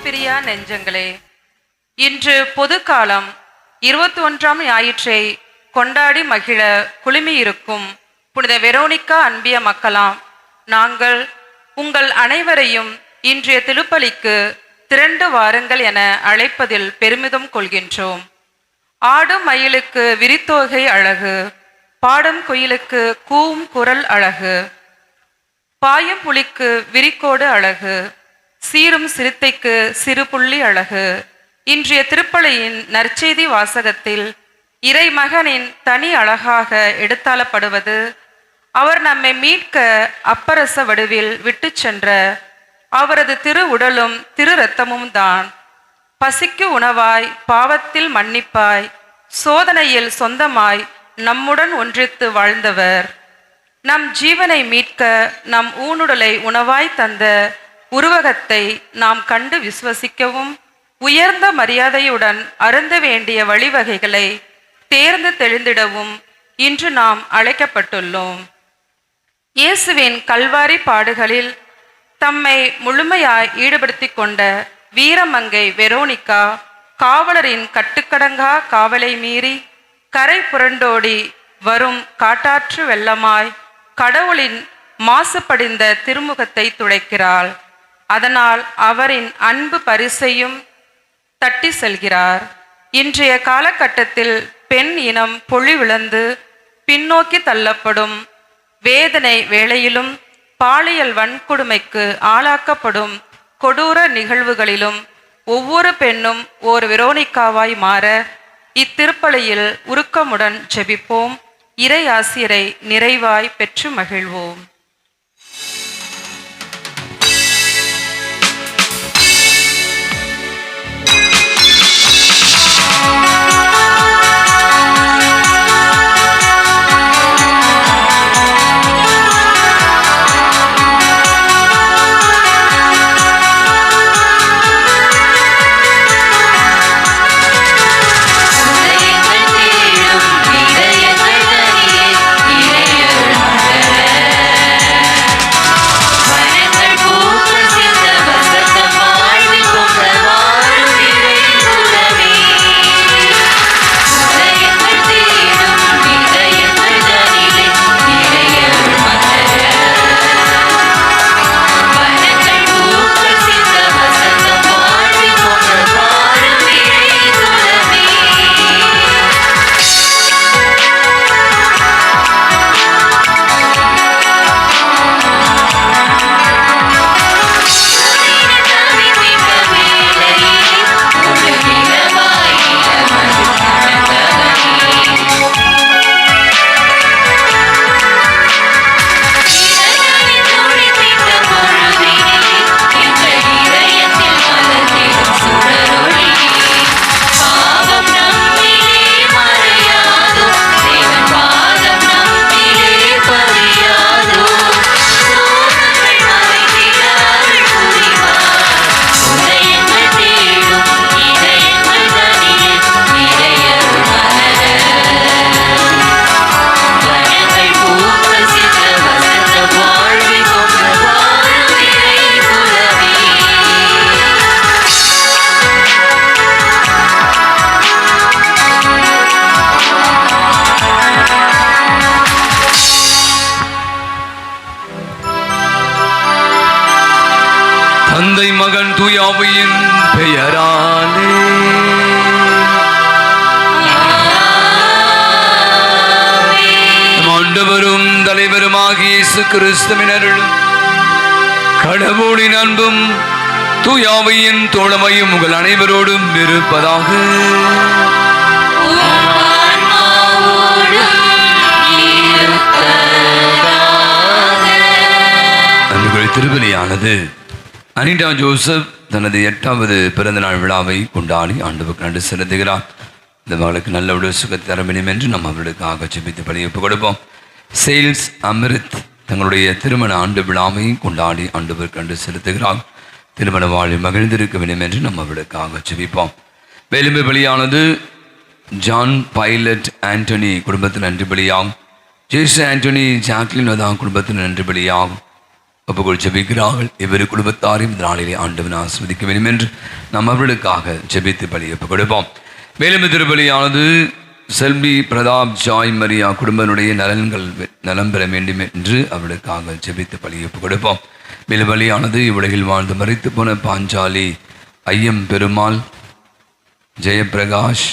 பிரியா நெஞ்சங்களே, இன்று பொது காலம் 21ஆம் ஞாயிற்றை கொண்டாடி மகிழ குழுமியிருக்கும் புனித வெரோனிக்கா அன்பிய மக்களாம் நாங்கள் உங்கள் அனைவரையும் இன்றைய திருப்பலிக்கு திரண்டு வாருங்கள் என அழைப்பதில் பெருமிதம் கொள்கின்றோம். ஆடும் மயிலுக்கு விரித்தோகை அழகு, பாடும் குயிலுக்கு கூவும் குரல் அழகு, பாயும் புலிக்கு விரிக்கோடு அழகு, சீரும் சிறுத்தைக்கு சிறு புள்ளி அழகு. இன்றைய திருப்பலியின் நற்செய்தி வாசகத்தில் இறைமகனின் தனி அழகாக எடுத்தாளப்படுவது அவர் நம்மை மீட்க அப்பரச வடிவில் விட்டு சென்ற அவரது திரு உடலும் திரு இரத்தமும் தான். பசிக்கு உணவாய், பாவத்தில் மன்னிப்பாய், சோதனையில் சொந்தமாய் நம்முடன் ஒன்றித்து வாழ்ந்தவர். நம் ஜீவனை மீட்க நம் ஊனுடலை உணவாய் தந்த உருவகத்தை நாம் கண்டு விசுவசிக்கவும் உயர்ந்த மரியாதையுடன் அருந்த வேண்டிய வழிவகைகளை தேர்ந்து தெளிந்திடவும் இன்று நாம் அழைக்கப்பட்டுள்ளோம். இயேசுவின் கல்வாரி பாடுகளில் தம்மை முழுமையாய் ஈடுபடுத்தி கொண்ட வீரமங்கை வெரோனிக்கா காவலரின் கட்டுக்கடங்கா காவலை மீறி கரை புரண்டோடி வரும் காட்டாற்று வெள்ளமாய் கடவுளின் மாசுபடிந்த திருமுகத்தை துடைக்கிறாள். அதனால் அவரின் அன்பு பரிசையும் தட்டி செல்கிறார். இன்றைய காலகட்டத்தில் பெண் இனம் பொழிவிழந்து பின்னோக்கி தள்ளப்படும் வேதனை வேளையிலும் பாலியல் வன்கொடுமைக்கு ஆளாக்கப்படும் கொடூர நிகழ்வுகளிலும் ஒவ்வொரு பெண்ணும் ஓர் வெரோனிக்காவாய் மாற இத்திருப்பலியில் உருக்கமுடன் ஜெபிப்போம். இறை ஆசிரை நிறைவாய் பெற்று மகிழ்வோம். தந்தை மகன் தூயாவியின் பெயராலே ஆண்டவரும் தலைவருமாகிய இயேசு கிறிஸ்துவின் அருளும் கடவுளின் அன்பும் தூயாவியின் தோழமையும் உங்கள் அனைவரோடும் இருப்பதாக. அன்றுகள் திருவலியானது அனிடா ஜோசப் தனது 8வது பிறந்தநாள் விழாவை கொண்டாடி ஆண்டவருக்கு நன்றி செலுத்துகிறார். இந்த மகளுக்கு நல்ல உடல் சுகத்தை தர வேண்டும் என்று நாம் அவர்களுக்காக ஜெபித்து பலி ஒப்புக் கொடுப்போம். சேல்ஸ் அமிர்த் தங்களுடைய திருமண ஆண்டு விழாவை கொண்டாடி ஆண்டவருக்கு நன்றி செலுத்துகிறார். திருமண வாழ்வில் மகிழ்ந்திருக்க வேண்டும் என்று நாம் அவர்களுக்காக ஜெபிப்போம். வேலும்பு பலியானது ஜான் பைலட் ஆண்டனி குடும்பத்தில் நன்றி பலியாகும். ஜேசு ஆண்டனி ஜாக்லின் குடும்பத்தில் நன்றி பலியாகும். ஒப்புக்கொள் ஜெபிக்கிறார்கள். இவரு குடும்பத்தாரையும் இந்த நாளிலே ஆண்டவன் ஆசீர்வதிக்க வேண்டும் என்று நாம் அவர்களுக்காக ஜெபித்து பலி ஒப்புக் கொடுப்போம். மேலும் திருப்பலியானது செல்வி பிரதாப் ஜாய் மரியா குடும்பனுடைய நலம் பெற வேண்டும் என்று அவளுக்காக ஜெபித்து பலி ஒப்புக் கொடுப்போம். மேலும் பலியானது இவ்வுலகில் வாழ்ந்து மறித்து போன பாஞ்சாலி, ஐயம் பெருமாள், ஜெயபிரகாஷ்,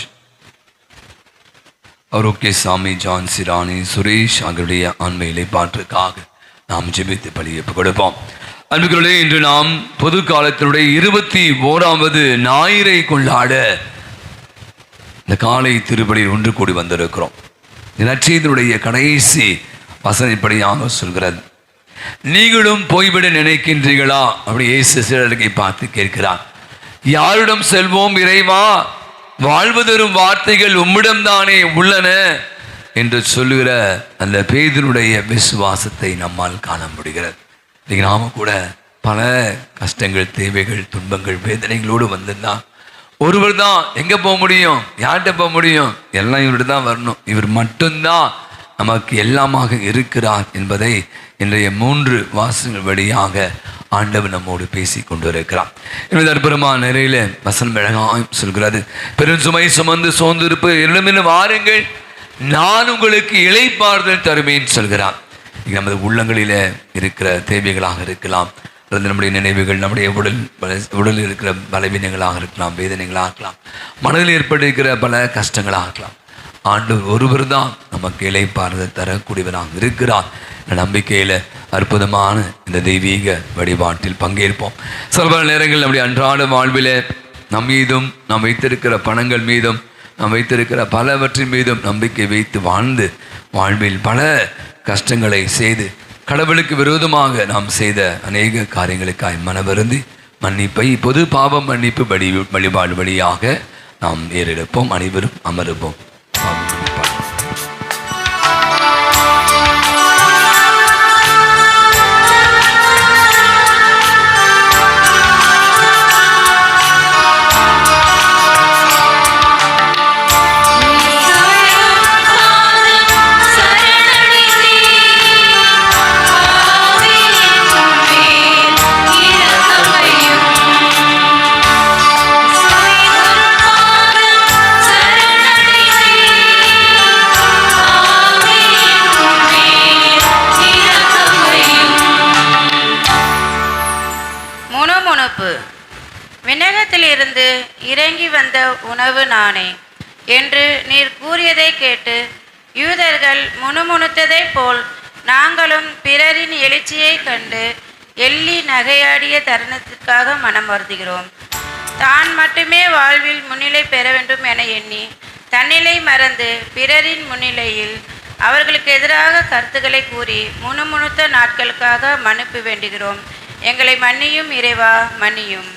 ஆரோக்கியசாமி, ஜான்சி ராணி, சுரேஷ் ஆகியோருடைய ஆன்மையிலை பாற்றுக்காக நாம் ஜெபித்து பலி ஒப்புக் கொடுப்போம். அன்புகளே, இன்று நாம் பொது காலத்தினுடைய 21வது ஞாயிறை கொண்டாட இந்த காலை திருப்பலியில் ஒன்று கூடி வந்திருக்கிறோம். நற்செய்தியினுடைய கடைசி வசனப்படியாக சொல்கிறது, நீங்களும் போய்விட நினைக்கின்றீர்களா? அப்படி இயேசு சீடர்களை பார்த்து கேட்கிறார். யாரிடம் செல்வோம் இறைவா? வாழ்வு தரும் வார்த்தைகள் உம்மிடம்தானே உள்ளன என்று சொல்லுகிற அந்த பேதுருடைய விசுவாசத்தை நம்மால் காண முடிகிறது. இன்னைக்கு நாம கூட பல கஷ்டங்கள், தேவைகள், துன்பங்கள், வேதனைகளோடு வந்திருந்தா ஒருவர் தான் எங்க போக முடியும்? யார்கிட்ட போக முடியும்? எல்லாம் இவர்கிட்ட தான் வரணும். இவர் மட்டும்தான் நமக்கு எல்லாமாக இருக்கிறார் என்பதை இன்றைய 3 வாசகங்கள் வழியாக ஆண்டவர் நம்மோடு பேசி கொண்டு இருக்கிறார். எனது அற்புதமான நிறையில வசனம் அழகாக சொல்கிறது, பெருஞ்சுமை சுமந்து சோர்ந்திருப்பு என்னிடம் வாருங்கள், நான் உங்களுக்கு இளைப்பாறுதல் தருவேன் சொல்கிறார். நமது உள்ளங்களில் இருக்கிற தேவைகளாக இருக்கலாம், அல்லது நம்முடைய நினைவுகள், நம்முடைய உடலில் இருக்கிற பலவீனங்களாக இருக்கலாம், வேதனைகளாக இருக்கலாம், மனதில் ஏற்பட்டிருக்கிற பல கஷ்டங்களாக இருக்கலாம். ஆண்டவர் ஒருவர் தான் நமக்கு இளைப்பாறுதல் தரக்கூடியவராக இருக்கிறார். நம்பிக்கையில் அற்புதமான இந்த தெய்வீக வழிபாட்டில் பங்கேற்போம். சில நேரங்கள் நம்முடைய அன்றாட வாழ்வில் நம் மீதும், நாம் வைத்திருக்கிற பணங்கள் மீதும், நாம் வைத்திருக்கிற பலவற்றின் மீதும் நம்பிக்கை வைத்து வாழ்ந்து வாழ்வில் பல கஷ்டங்களை செய்து கடவுளுக்கு விரோதமாக நாம் செய்த அநேக காரியங்களுக்காய் மனவருந்தி மன்னிப்பை பொது பாவம் மன்னிப்பு வழிபாடு வழியாக நாம் ஏறெடுப்போம். அனைவரும் அமருவோம். விண்ணகத்திலிருந்து இறங்கி வந்த உணவு நானே என்று நீர் கூறியதை கேட்டு யூதர்கள் முணுமுணுத்ததைப் போல் நாங்களும் பிறரின் எழுச்சியை கண்டு எள்ளி நகையாடிய தருணத்திற்காக மனம் வருந்துகிறோம். தான் மட்டுமே வாழ்வில் முன்னிலை பெற வேண்டும் என எண்ணி தன்னிலை மறந்து பிறரின் முன்னிலையில் அவர்களுக்கு எதிராக கருத்துக்களை கூறி முணுமுணுத்த நாட்களுக்காக மன்னிப்பு வேண்டுகிறோம். எங்களை மன்னியும் இறைவா, மன்னியும்.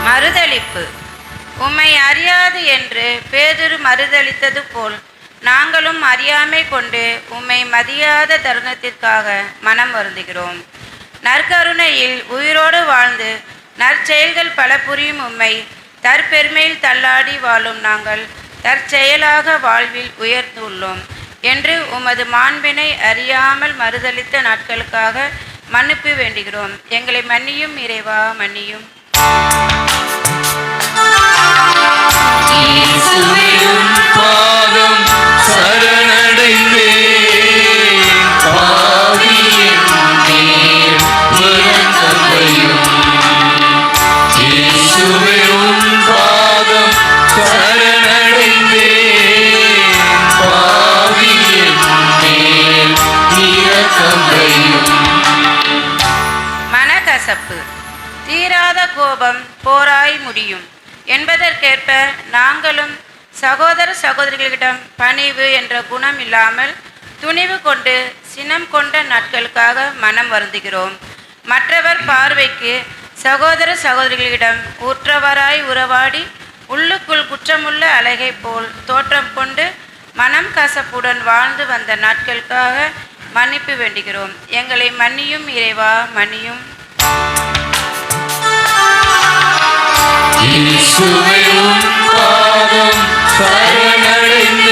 மறுதலிப்பு. உம்மை அறியாது என்று பேதுரு மறுதலித்தது போல் நாங்களும் அறியாமை கொண்டு உம்மை மதியாத தருணத்திற்காக மனம் வருந்துகிறோம். நற்கருணையில் உயிரோடு வாழ்ந்து நற்செயல்கள் பல புரியும் உம்மை தற்பெருமையில் தள்ளாடி வாழும் நாங்கள் தற்செயலாக வாழ்வில் உயர்ந்துள்ளோம் என்று உமது மாண்பினை அறியாமல் மறுதலித்த நாட்களுக்காக மன்னிப்பு வேண்டுகிறோம். எங்களை மன்னியும் இறைவா, மன்னியும். மனக்கசப்பு. தீராத கோபம் போராய் முடியும் என்பதற்கேற்ப நாங்களும் சகோதர சகோதரிகளிடம் பணிவு என்ற குணம் இல்லாமல் துணிவு கொண்டு சினம் கொண்ட நாட்களுக்காக மனம் வருந்துகிறோம். மற்றவர் பார்வைக்கு சகோதர சகோதரிகளிடம் ஊற்றவராய் உறவாடி உள்ளுக்குள் குற்றமுள்ள அழகை போல் தோற்றம் கொண்டு மனம் கசப்புடன் வாழ்ந்து வந்த நாட்களுக்காக மன்னிப்பு வேண்டுகிறோம். எங்களை மன்னியும் இறைவா, மன்னியும். இயேசுவே உம் பாதம் சரணடைந்தேன்,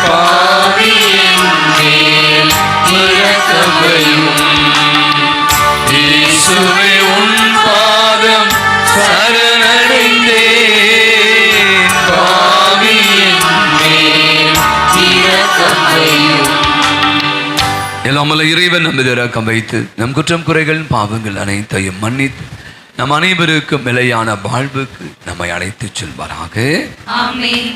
பாவியின் மேல் இரக்கம் வையும். இயேசுவே உம் பாதம் சரணடைந்தேன், பாவியின் மேல் இரக்கம் வையும். எல்லாமல்ல இறைவன் நம் மீது இரக்கம் வைத்து நம் குற்றம் குறைகள் பாவங்கள் அனைத்தையும் மன்னித்து நம் அனைவருக்கும் நிலையான வாழ்வுக்கு நம்மை அழைத்துச் செல்வாராக. ஆமென்.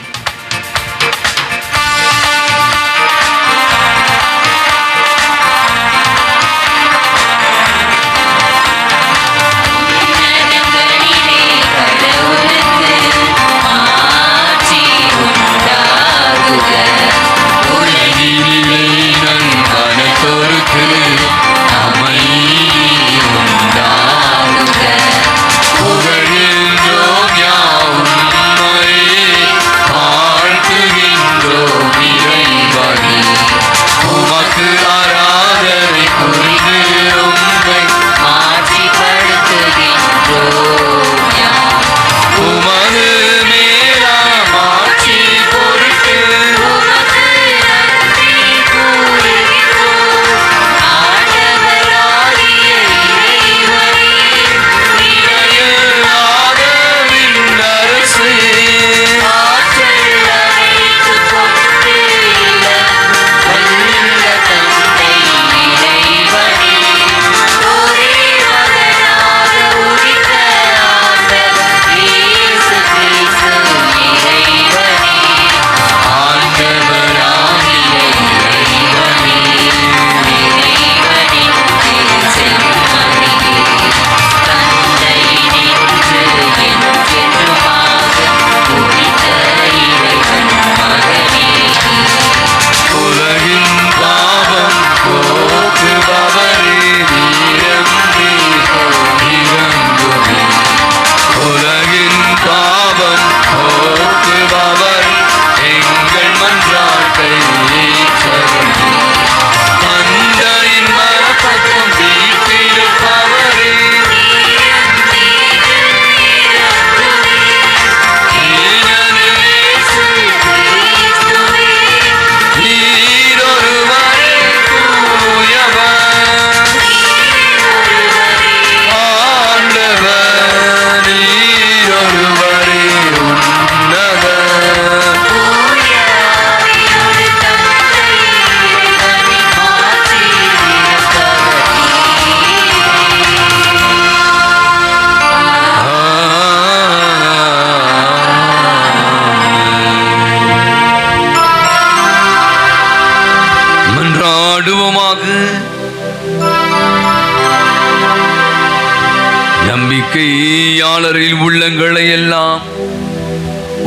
நம்பிக்கையாளரில் உள்ளங்களை எல்லாம்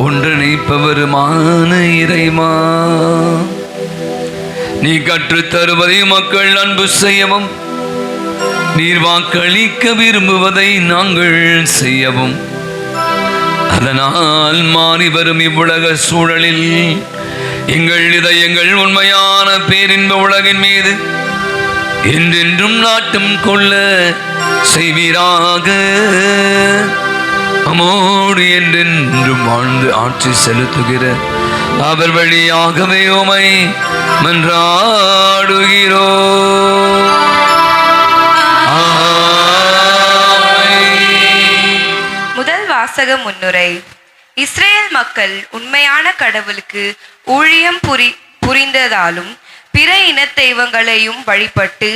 ஒன்றிணைப்பவருமான இறைமா, நீ கற்றுத் தருவதை மக்கள் அன்பு செய்யவும், நீர் வாக்களிக்க விரும்புவதை நாங்கள் செய்யவும், அதனால் மாறி வரும் இவ்வுலக சூழலில் எங்கள் இதயங்கள் உண்மையான பேரின்ப உலகின் மீது என்றென்றும் நாட்டம் கொள்ள செய்வீராக. அமோடு என்றென்றும் வாழ்ந்து ஆட்சி செலுத்துகிற அவர் வழியாகவே உமை மன்றாடுகிறோம். முதல் வாசக முன்னுரை. இஸ்ரேல் மக்கள் உண்மையான கடவுளுக்கு ஊழியம் புரிந்ததாலும் பிற இன தெய்வங்களையும் வழிபட்டு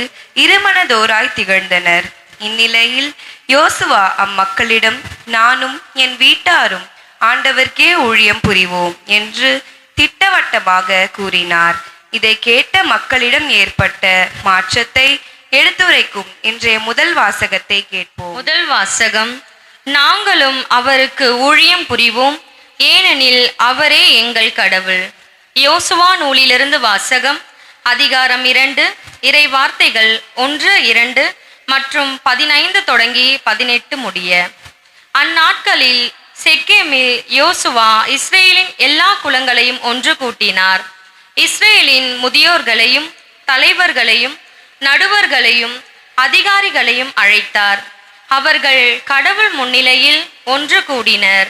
இருமனதோராய் திகழ்ந்தனர். இந்நிலையில் யோசுவா அம்மக்களிடம், நானும் என் வீட்டாரும் ஆண்டவர்க்கே ஊழியம் புரிவோம் என்று திட்டவட்டமாக கூறினார். இதை கேட்ட மக்களிடம் ஏற்பட்ட மாற்றத்தை எடுத்துரைக்கும் இன்றைய முதல் வாசகத்தை கேட்போம். முதல் வாசகம். நாங்களும் அவருக்கு ஊழியம் புரிவோம், ஏனெனில் அவரே எங்கள் கடவுள். யோசுவா நூலிலிருந்து வாசகம். அதிகாரம் 2, இறை வார்த்தைகள் 1, 2 மற்றும் 15 தொடங்கி 18 முடிய. அந்நாட்களில் செக்கேமில் யோசுவா இஸ்ரேலின் எல்லா குலங்களையும் ஒன்று கூட்டினார். இஸ்ரேலின் முதியோர்களையும் தலைவர்களையும் நடுவர்களையும் அதிகாரிகளையும் அழைத்தார். அவர்கள் கடவுள் முன்னிலையில் ஒன்று கூடினர்.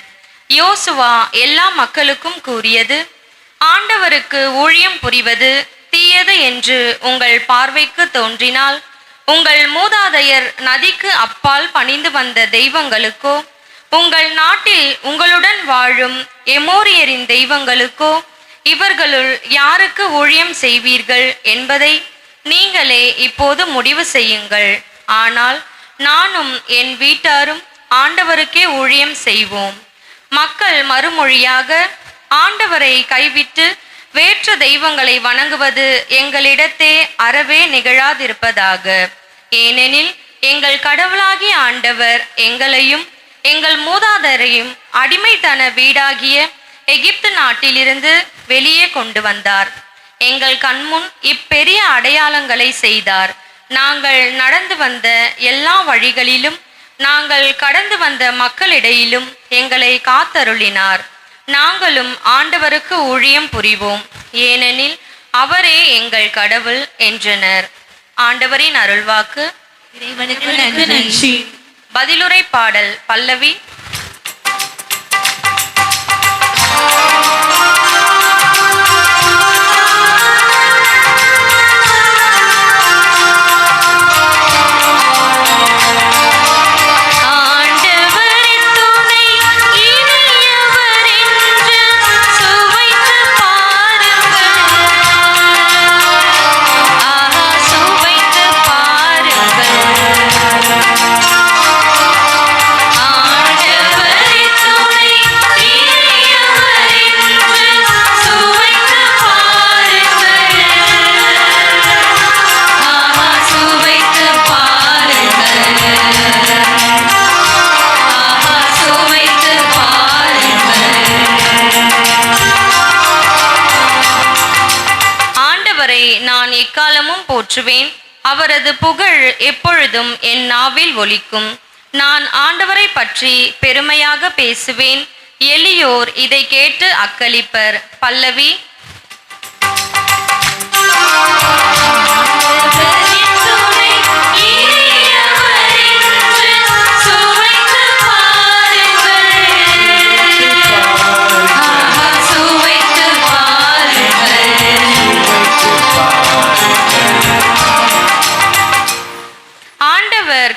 யோசுவா எல்லா மக்களுக்கும் கூறியது, ஆண்டவருக்கு ஊழியம் புரிவது தீயது என்று உங்கள் பார்வைக்கு தோன்றினால், உங்கள் மூதாதையர் நதிக்கு அப்பால் பணிந்து வந்த தெய்வங்களுக்கோ, உங்கள் நாட்டில் உங்களுடன் வாழும் எமோரியரின் தெய்வங்களுக்கோ இவர்களுள் யாருக்கு ஊழியம் செய்வீர்கள் என்பதை நீங்களே இப்போது முடிவு செய்யுங்கள். ஆனால் நானும் என் வீட்டாரும் ஆண்டவருக்கே ஊழியம் செய்வோம். மக்கள் மறுமொழியாக, ஆண்டவரை கைவிட்டு வேற்று தெய்வங்களை வணங்குவது எங்களிடத்தே அறவே நிகழாதிருப்பதாக. ஏனெனில் எங்கள் கடவுளாகிய ஆண்டவர் எங்களையும் எங்கள் மூதாதையரையும் அடிமைத்தன வீடாகிய எகிப்து நாட்டிலிருந்து வெளியே கொண்டு வந்தார். எங்கள் கண்முன் இப்பெரிய அடையாளங்களை செய்தார். நாங்கள் நடந்து வந்த எல்லா வழிகளிலும் நாங்கள் கடந்து வந்த மக்களிடையிலும் எங்களை காத்தருளினார். நாங்களும் ஆண்டவருக்கு ஊழியம் புரிவோம், ஏனெனில் அவரே எங்கள் கடவுள் என்றனர். ஆண்டவரின் அருள்வாக்கு. இறைவனுக்கு நன்றி. பதிலுரை பாடல் பல்லவி. நான் எக்காலமும் போற்றுவேன். அவரது புகழ் எப்பொழுதும் என் நாவில் ஒலிக்கும். நான் ஆண்டவரை பற்றி பெருமையாக பேசுவேன். எளியோர் இதை கேட்டு அக்களிப்பர். பல்லவி.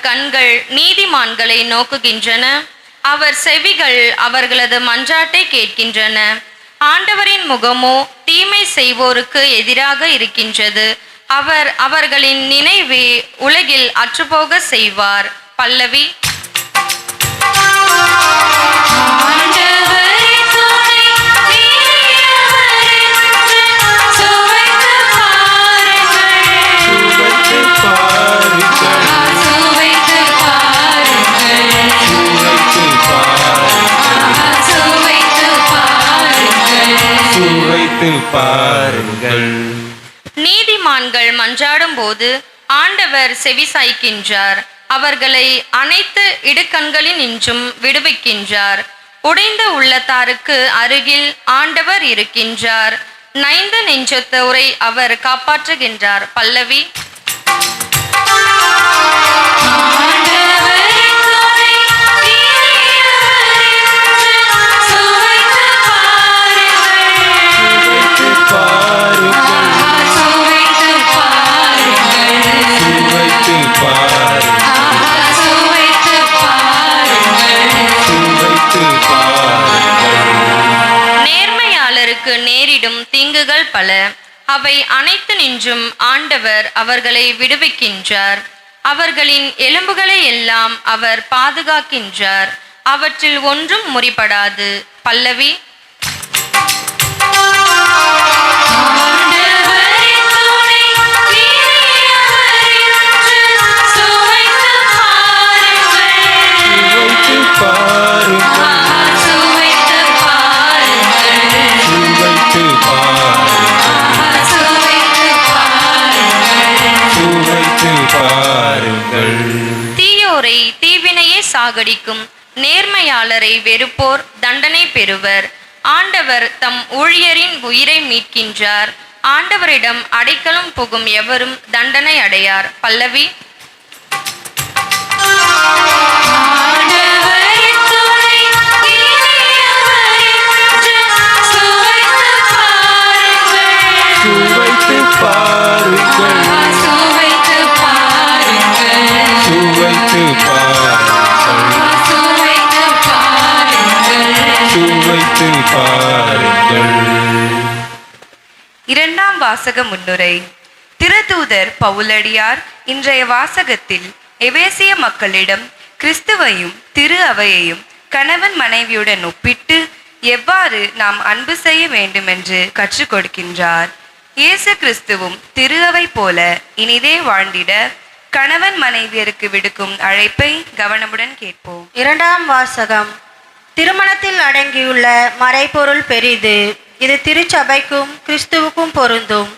கண்கள் நீதிமான்களை நோக்குகின்றன, அவர் செவிகள் அவர்களது மன்றாட்டை கேட்கின்றன. ஆண்டவரின் முகமோ தீமை செய்வோருக்கு எதிராக இருக்கின்றது. அவர் அவர்களின் நினைவே உலகில் அற்றுப்போக செய்வார். பல்லவி. நீதிமான்கள் மன்றாடும் போது ஆண்டவர் செவிசாய்க்கின்றார். அவர்களை அனைத்து இடுக்கண்களில் நின்றும் விடுவிக்கின்றார். உடைந்த உள்ளத்தாருக்கு அருகில் ஆண்டவர் இருக்கின்றார். நைந்த நெஞ்சத்தோரை அவர் காப்பாற்றுகின்றார். பல்லவி. நேர்மையாளருக்கு நேரிடும் தீங்குகள் பல, அவை அனைத்து நின்றும் ஆண்டவர் அவர்களை விடுவிக்கின்றார். அவர்களின் எலும்புகளை எல்லாம் அவர் பாதுகாக்கின்றார். அவற்றில் ஒன்றும் முறிபடாது. பல்லவி. பாருங்கள். சாகடிக்கும் நேர்மையாளரை வெறுப்போர் தண்டனை பெறுவர். ஆண்டவர் தம் ஊழியரின் உயிரை மீட்கின்றார். ஆண்டவரிடம் அடைக்கலம் புகும் எவரும் தண்டனை அடையார். பல்லவி. இரண்டாம் வாசக முன்னுரை. திருத்தூதர் பவுலடியார் இன்றைய வாசகத்தில் எபேசிய மக்களிடம் கிறிஸ்துவையும் திரு அவையையும் கணவன் மனைவியுடன் ஒப்பிட்டு எவ்வாறு நாம் அன்பு செய்ய வேண்டுமென்று கற்றுக் கொடுக்கின்றார். இயேசு கிறிஸ்துவும் திரு அவை போல இனிதே வாழ்ந்திட கணவன் மனைவியருக்கு விடுக்கும் அழைப்பை கவனமுடன் கேட்போம். இரண்டாம் வாசகம். திருமணத்தில் அடங்கியுள்ள மறைபொருள் பெரிது. இது திருச்சபைக்கும் கிறிஸ்துவுக்கும் பொருந்தும்.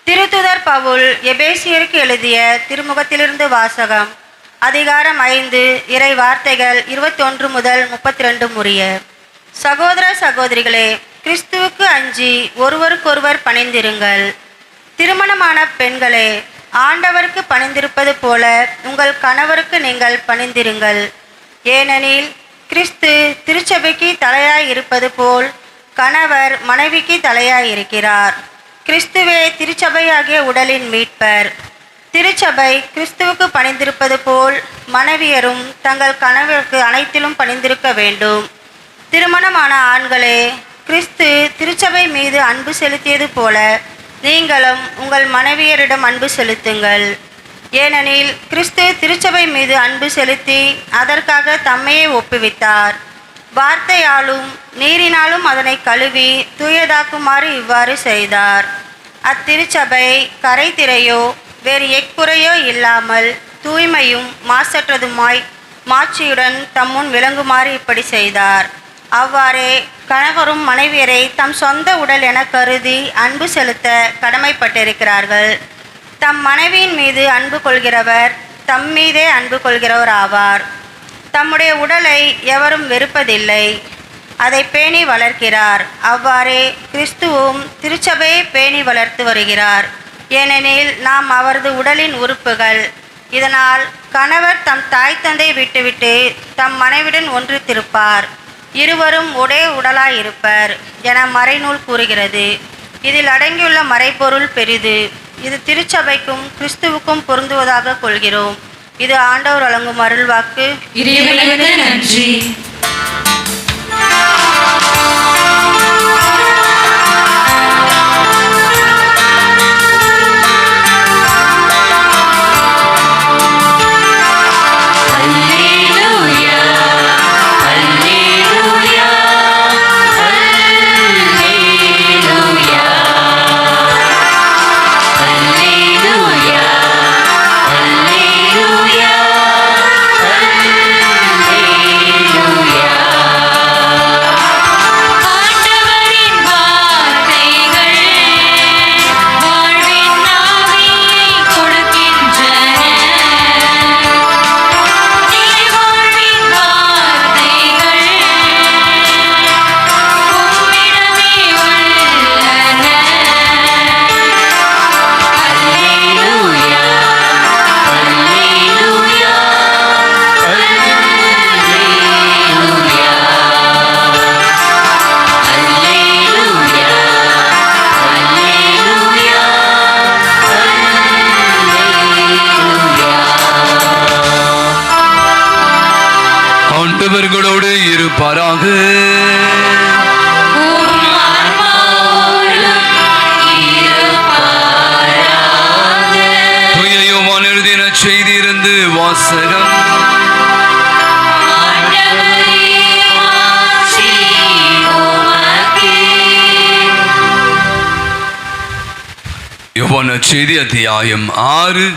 திருத்துதர் பவுல் எபேசியருக்கு எழுதிய திருமுகத்திலிருந்து வாசகம். அதிகாரம் 5 இறை வார்த்தைகள் 21 முதல் 32 முடிய. சகோதர சகோதரிகளே, கிறிஸ்துவுக்கு அஞ்சி ஒருவருக்கொருவர் பணிந்திருங்கள். திருமணமான பெண்களே, ஆண்டவருக்கு பணிந்திருப்பது போல உங்கள் கணவருக்கு நீங்கள் பணிந்திருங்கள். ஏனெனில் கிறிஸ்து திருச்சபைக்கு தலையாய் இருப்பது போல் கணவர் மனைவிக்கு தலையாய் இருக்கிறார். கிறிஸ்துவே திருச்சபையாகிய உடலின் மீட்பர். திருச்சபை கிறிஸ்துவுக்கு பணிந்திருப்பது போல் மனைவியரும் தங்கள் கணவருக்கு அனைத்திலும் பணிந்திருக்க வேண்டும். திருமணமான ஆண்களே, கிறிஸ்து திருச்சபை மீது அன்பு செலுத்தியது போல நீங்களும் உங்கள் மனைவியரிடம் அன்பு செலுத்துங்கள். ஏனெனில் கிறிஸ்து திருச்சபை மீது அன்பு செலுத்தி அதற்காக தம்மையே ஒப்புவித்தார். வார்த்தையாலும் நீரினாலும் அதனை கழுவி தூயதாக்குமாறு இவ்வாறு செய்தார். அத்திருச்சபை கரை திரையோ வேறு எக்குறையோ இல்லாமல் தூய்மையும் மாசற்றதுமாய் மாட்சியுடன் தம்முன் விளங்குமாறு இப்படி செய்தார். அவ்வாறே கணவரும் மனைவியரை தம் சொந்த உடல் என கருதி அன்பு செலுத்த கடமைப்பட்டிருக்கிறார்கள். தம் மனைவியின் மீது அன்பு கொள்கிறவர் தம் மீதே அன்பு கொள்கிறவர் ஆவார். தம்முடைய உடலை எவரும் வெறுப்பதில்லை, அதை பேணி வளர்க்கிறார். அவ்வாறே கிறிஸ்துவும் திருச்சபையை பேணி வளர்த்து வருகிறார். ஏனெனில் நாம் அவரது உடலின் உறுப்புகள். இதனால் கணவர் தம் தாய் தந்தை விட்டுவிட்டு தம் மனைவியுடன் ஒன்றித்திருப்பார், இருவரும் ஒரே உடலாயிருப்பர் என மறைநூல் கூறுகிறது. இதில் அடங்கியுள்ள மறைபொருள் பெரிது. இது திருச்சபைக்கும் கிறிஸ்துவுக்கும் பொருந்துவதாக கொள்கிறோம். இது ஆண்டவர் வழங்கும் அருள்வாக்கு. இறைவனுக்கு நன்றி. ஆண்டவர்களோடு இருப்பாராக. தூய யோவான் எழுதின செய்தியிலிருந்து வாசகம். யோவான் செய்தி அத்தியாயம் 6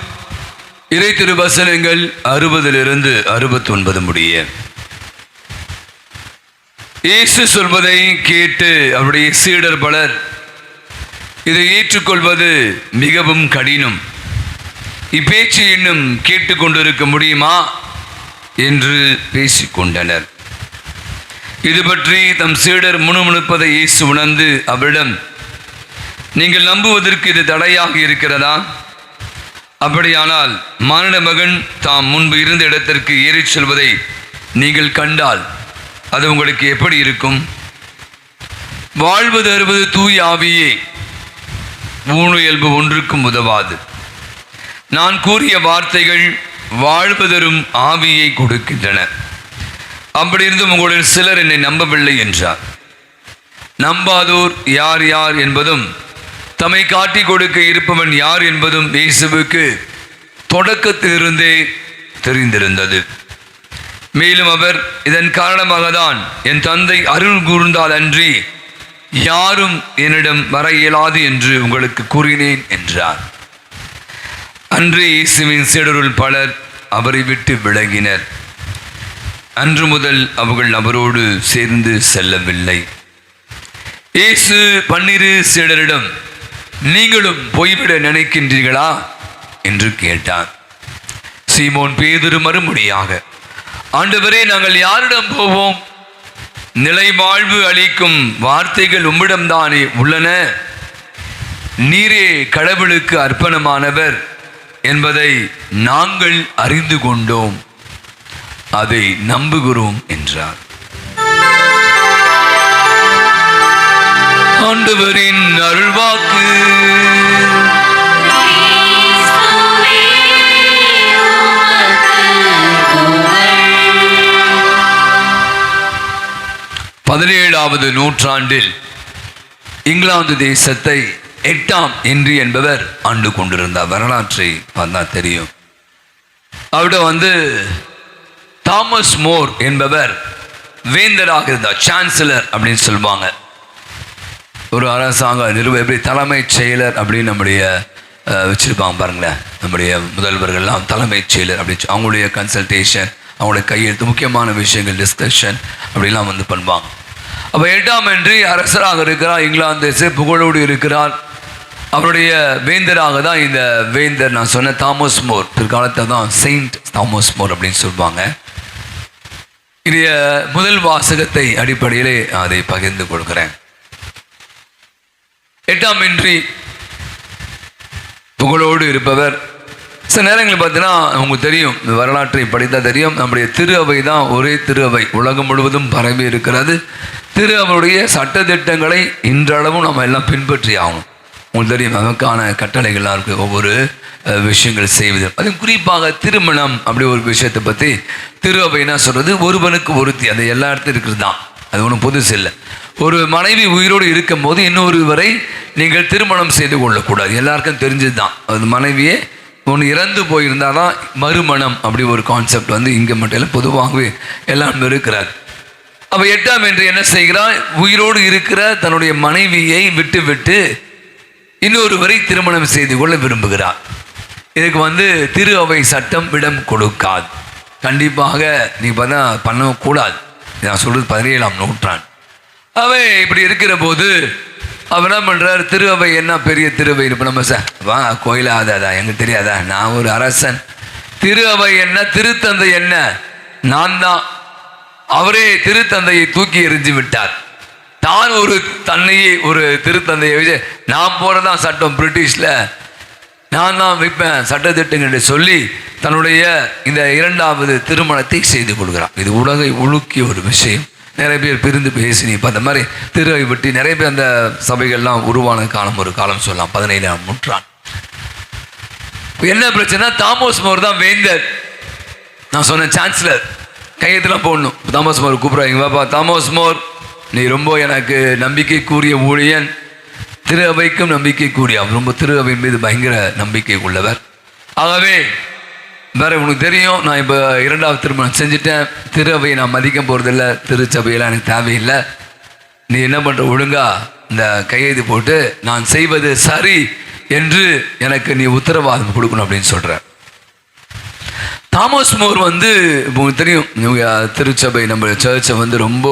இறை திருவசனங்கள் 60 69 முடிய. இயேசு சொல்வதை கேட்டு அவருடைய சீடர் பலர் இதை ஏற்றுக்கொள்வது மிகவும் கடினம், இப்பேச்சு இன்னும் கேட்டுக்கொண்டிருக்க முடியுமா என்று பேசிக்கொண்டனர். இது பற்றி தம் சீடர் முணுமுணுப்பதை இயேசு உணர்ந்து அவரிடம், நீங்கள் நம்புவதற்கு இது தடையாக இருக்கிறதா? அப்படியானால் மானிட மகன் தாம் முன்பு இருந்த இடத்திற்கு ஏறிச் செல்வதை நீங்கள் கண்டால் அது உங்களுக்கு எப்படி இருக்கும்? வாழ்வு தருவது தூய ஆவியே, ஊனு இயல்பு ஒன்றுக்கும் உதவாது. நான் கூறிய வார்த்தைகள் வாழ்வு தரும் ஆவியை கொடுக்கின்றன. அப்படி இருந்தும் உங்களில் சிலர் என்னை நம்பவில்லை என்றார். நம்பாதோர் யார் யார் என்பதும் தம்மை காட்டி கொடுக்க இருப்பவன் யார் என்பதும் இயேசுவுக்கு தொடக்கத்திலிருந்தே தெரிந்திருந்தது. மேலும் அவர், இதன் காரணமாக தான் என் தந்தை அருள் கூர்ந்தால் அன்றி யாரும் என்னிடம் வர இயலாது என்று உங்களுக்கு கூறினேன் என்றார். அன்று இயேசுவின் சீடருள் பலர் அவரை விட்டு விலகினர். அன்று முதல் அவர்கள் அவரோடு சேர்ந்து செல்லவில்லை. இயேசு 12 சீடரிடம், நீங்களும் போய்விட நினைக்கின்றீர்களா என்று கேட்டார். சீமோன் பேதுரு மறுமொழியாக, ஆண்டவரே, நாங்கள் யாரிடம் போவோம்? நிலை வாழ்வு அளிக்கும் வார்த்தைகள் உம்மிடம்தானே உள்ளன. நீரே கடவுளுக்கு அர்ப்பணமானவர் என்பதை நாங்கள் அறிந்து கொண்டோம், அதை நம்புகிறோம் என்றார். ஆண்டவரின் அருள்வாக்கு. பதினேழாவது நூற்றாண்டில் இங்கிலாந்து தேசத்தை 8ஆம் ஹென்றி என்பவர் ஆண்டு கொண்டிருந்தார். வரலாற்றை பார்த்தா தெரியும். அவருடைய தாமஸ் மோர் என்பவர் வேந்தராக இருந்தார். சான்சலர் அப்படின்னு சொல்லுவாங்க. ஒரு அரசாங்க நிறுவனம் எப்படி தலைமைச் செயலர் அப்படின்னு நம்முடைய வச்சுருப்பாங்க பாருங்களேன். நம்முடைய முதல்வர்கள்லாம் தலைமைச் செயலர் அப்படி அவங்களுடைய கன்சல்டேஷன், அவங்களுடைய கையெழுத்து, முக்கியமான விஷயங்கள் டிஸ்கஷன் அப்படிலாம் பண்ணுவாங்க. அப்போ 8ஆம் ஹென்றி அரசராக இருக்கிறார். இங்கிலாந்து தேச புகழோடு இருக்கிறார். அவருடைய வேந்தராக தான் இந்த வேந்தர் நான் சொன்ன தாமஸ் மோர், பிற்காலத்தில் தான் செயின்ட் தாமஸ் மோர் அப்படின்னு சொல்லுவாங்க. இதைய முதல் வாசகத்தை அடிப்படையிலே அதை பகிர்ந்து கொடுக்கிறேன். 8ஆம் ஹென்றி புகழோடு இருப்பவர். சில நேரங்களில் பார்த்தீங்கன்னா உங்களுக்கு தெரியும், வரலாற்றை படித்தால் தெரியும், நம்முடைய திரு அவை தான் ஒரே திரு அவை உலகம் முழுவதும் பரவி இருக்கிறது. திரு அவையுடைய சட்டத்திட்டங்களை இன்றளவும் நம்ம எல்லாம் பின்பற்றி ஆகணும். உங்களுக்கு தெரியும், நமக்கான கட்டளைகள்லாம் இருக்குது, ஒவ்வொரு விஷயங்கள் செய்வது. அதுவும் குறிப்பாக திருமணம் அப்படி ஒரு விஷயத்தை பற்றி திரு அவை என்ன சொல்கிறது, ஒருவனுக்கு ஒருத்தி, அது எல்லா இடத்துலையும் இருக்கிறது தான், அது ஒன்றும் புதுசு இல்லை. ஒரு மனைவி உயிரோடு இருக்கும் போது இன்னொருவரை நீங்கள் திருமணம் செய்து கொள்ளக்கூடாது, எல்லாருக்கும் தெரிஞ்சது தான். அது மனைவியே ஒன்று இறந்து போயிருந்தால் தான் மறுமணம் அப்படி ஒரு கான்செப்ட் இங்கே மட்டும் இல்லை, பொதுவாகவே எல்லாம் இருக்கிறார். அப்போ 8ஆம் ஹென்றி என்ன செய்கிறார், உயிரோடு இருக்கிற தன்னுடைய மனைவியை விட்டு இன்னொருவரை திருமணம் செய்து கொள்ள விரும்புகிறார். இதுக்கு திரு அவை சட்டம் இடம் கொடுக்காது. கண்டிப்பாக நீ பண்ணக்கூடாது. நான் சொல்றது 17ஆம் நூற்றாண்டு. அவை இப்படி இருக்கிற போது அவர் என்ன பண்ணுறார், திரு அவை என்ன பெரிய திருவை, இப்போ நம்ம வா கோயிலாதா எங்களுக்கு தெரியாதா, நான் ஒரு அரசன். திரு அவை என்ன, திருத்தந்தை என்ன, நான் தான். அவரே திருத்தந்தையை தூக்கி எறிஞ்சு விட்டார். தான் ஒரு தன்னையே ஒரு திருத்தந்தையை வச்சு நான் போறதான் சட்டம், பிரிட்டிஷ்ல நான் தான் வைப்பேன் சட்டத்திட்டங்கள் சொல்லி தன்னுடைய இந்த 2வது திருமணத்தை செய்து கொள்கிறார். இது உலகை உலுக்கிய ஒரு விஷயம். நிறைய பேர் பிரிந்து பேசி இப்போ அந்த மாதிரி திருவை விட்டு நிறைய பேர் அந்த சபைகள்லாம் உருவான காலம், ஒரு காலம் சொல்லலாம் 17ஆம் நூற்றாண்டு. என்ன பிரச்சனை, தாமஸ் மோர் தான் வேந்தர். நான் சொன்ன சான்சலர் கையெழுத்துலாம் போடணும். தாமஸ் மோர் கூப்பிட்றாங்க, பாப்பா தாமஸ் மோர், நீ ரொம்ப எனக்கு நம்பிக்கைக்குரிய ஊழியன், திரு அவைக்கும் நம்பிக்கைக்குரிய, அவர் ரொம்ப திரு அவையின் மீது பயங்கர நம்பிக்கை உள்ளவர். ஆகவே வேற உனக்கு தெரியும், நான் இப்போ 2வது திருமணம் செஞ்சுட்டேன், திரு அவையை நான் மதிக்க போகிறதில்ல, திருச்சபையெல்லாம் எனக்கு தேவையில்லை, நீ என்ன பண்ணுற, ஒழுங்கா இந்த கையெழுத்து போட்டு நான் செய்வது சரி என்று எனக்கு நீ உத்தரவாதம் கொடுக்கணும் அப்படின்னு சொல்கிறார். தாமஸ் மோர் உங்களுக்கு தெரியும், திருச்சபை நம்ம சர்ச்சை ரொம்ப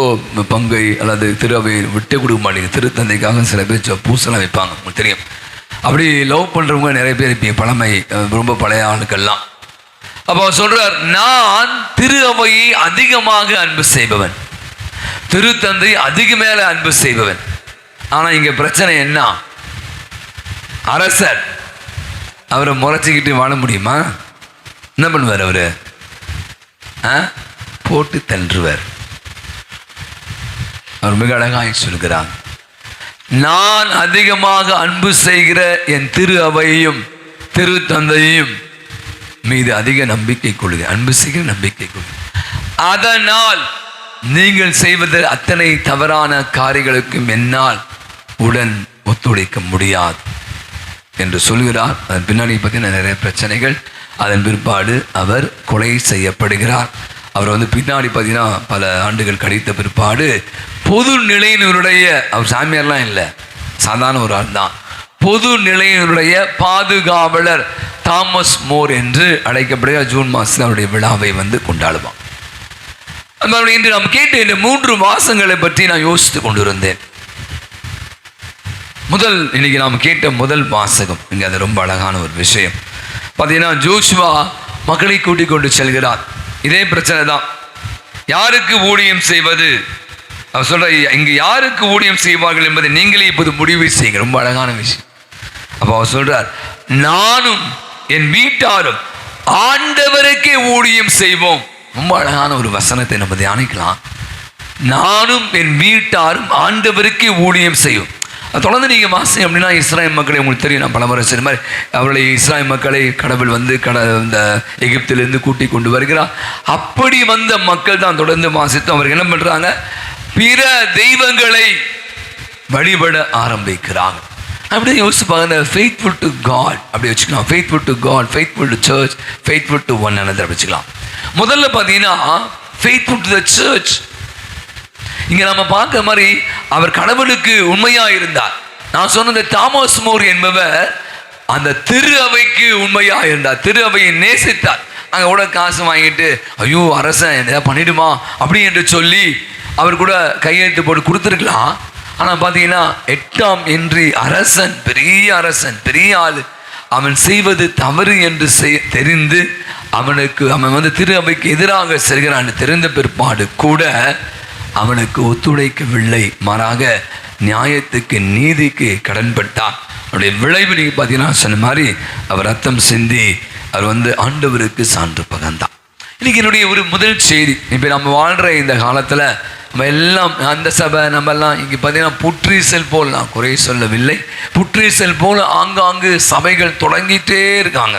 பங்கை அல்லது திரு அவையை விட்டு கொடுக்க மாட்டேங்க. திருத்தந்தைக்காக சில பேர் பூசெல்லாம் வைப்பாங்க, உங்களுக்கு தெரியும். அப்படி லவ் பண்ணுறவங்க நிறைய பேர் இருப்பீங்க, பழமை ரொம்ப பழைய ஆளுக்கெல்லாம். அப்போ சொல்றார், நான் திரு அவையை அதிகமாக அன்பு செய்பவன், திருத்தந்தை அதிக மேல அன்பு செய்பவன். ஆனா இங்க பிரச்சனை என்ன? அரசர் அவரை முறைச்சிக்கிட்டு வாழ முடியுமா? என்ன பண்ணுவார் அவரு? போட்டு தள்ளுவார். அவர் மிக அழகாக சொல்கிறார், நான் அதிகமாக அன்பு செய்கிற என் திரு அவையையும் திரு தந்தையும் மீது அதிக நம்பிக்கை கொள்ளுங்க, அன்பு செய்கிற நம்பிக்கை கொள்ளுங்க. அதனால் நீங்கள் செய்வது அத்தனை தவறான காரியங்களுக்கும் என்னால் உடன் ஒத்துழைக்க முடியாது என்று சொல்கிறார். அதன் பின்னாடி பார்த்தீங்கன்னா நிறைய பிரச்சனைகள். அதன் பிற்பாடு அவர் கொலை செய்யப்படுகிறார். அவர் பின்னாடி பார்த்தீங்கன்னா பல ஆண்டுகள் கழித்த பிற்பாடு பொது நிலையினருடைய, அவர் சாமியார்லாம் இல்லை, சாதாரண ஒரு ஆள் தான், பொது நிலையினருடைய பாதுகாவலர் தாமஸ் மோர் என்று அழைக்கப்படுகிற ஜூன் மாதத்தில் அவருடைய விழாவை கொண்டாடுவான். இன்று நாம் கேட்ட இந்த 3 மாசங்களை பற்றி நான் யோசித்து கொண்டிருந்தேன். இன்னைக்கு நாம் கேட்ட முதல் வாசகம் இங்கே அது ரொம்ப அழகான ஒரு விஷயம். பார்த்தீங்கன்னா ஜோஷுவா மக்களை கூட்டிக் கொண்டு செல்கிறார். இதே பிரச்சனை தான், யாருக்கு ஊழியம் செய்வது? அவர் சொல்ற, இங்கு யாருக்கு ஊழியம் செய்வார்கள் என்பதை நீங்களே இப்போது முடிவு செய்யுங்க. ரொம்ப அழகான விஷயம். அப்போ அவர் சொல்றார், நானும் என் வீட்டாரும் ஆண்டவருக்கே ஊழியம் செய்வோம். ரொம்ப அழகான ஒரு வசனத்தை நம்ம தியானிக்கலாம். நானும் என் வீட்டாரும் ஆண்டவருக்கே ஊழியம் செய்வோம். தொடர்ந்து நீங்கள் வாசிங்க அப்படின்னா இஸ்ராயல் மக்களை உங்களுக்கு தெரியும், நான் பலமுறை சொன்ன மாதிரி அவர்களை இஸ்ராயல் மக்களை கடவுள் இந்த எகிப்திலிருந்து கூட்டி கொண்டு வருகிறார். அப்படி வந்த மக்கள் தான் தொடர்ந்து வாசித்து அவர்கள் என்ன பண்ணுறாங்க? பிற தெய்வங்களை வழிபட ஆரம்பிக்கிறாங்க. அப்படியே யோசிப்பாங்க, ஃபெய்த்ஃபுல் டு காட் அப்படி வச்சுக்கலாம். Faithful to God, faithful to church, faithful to one another வச்சுக்கலாம். முதல்ல பார்த்தீங்கன்னா ஃபெய்த்ஃபுல் டு த சர்ச். இங்க நம்ம பார்க்க மாதிரி அவர் கடவுளுக்கு உண்மையா இருந்தார். நான் சொன்ன தாமஸ் மோர் என்பவர் அந்த திரு அவைக்கு உண்மையா இருந்தார், திரு அவையை நேசித்தார். அங்க கூட காசு வாங்கிட்டு ஐயோ அரசன் என்ன பண்ணிடுமா அப்படி என்று சொல்லி அவர் கூட கையெழுத்து போட்டு கொடுத்துருக்கலாம். ஆனா பாத்தீங்கன்னா 8ஆம் ஹென்றி அரசன், பெரிய அரசன், பெரிய ஆளு, அவன் செய்வது தவறு என்று தெரிந்து அவன் திரு அவைக்கு எதிராக செல்கிறான் தெரிந்த பிற்பாடு கூட அவனுக்கு ஒத்துழைக்கவில்லை. மாறாக நியாயத்துக்கு நீதிக்கு கடன்பட்டார். அவருடைய விளைவு நீங்க பார்த்தீங்கன்னா சொன்ன மாதிரி அவர் ரத்தம் சிந்தி அவர் ஆண்டவருக்கு சான்று பகர்ந்தார். இன்னைக்கு என்னுடைய ஒரு முதல் செய்தி, இப்போ நம்ம வாழ்கிற இந்த காலத்தில் நம்ம எல்லாம் அந்த சபை நம்ம எல்லாம் இங்கே பார்த்தீங்கன்னா புற்றீசல் போல், நான் குறை சொல்லவில்லை, புற்றீசல் போல் ஆங்காங்கு சபைகள் தொடங்கிட்டே இருக்காங்க.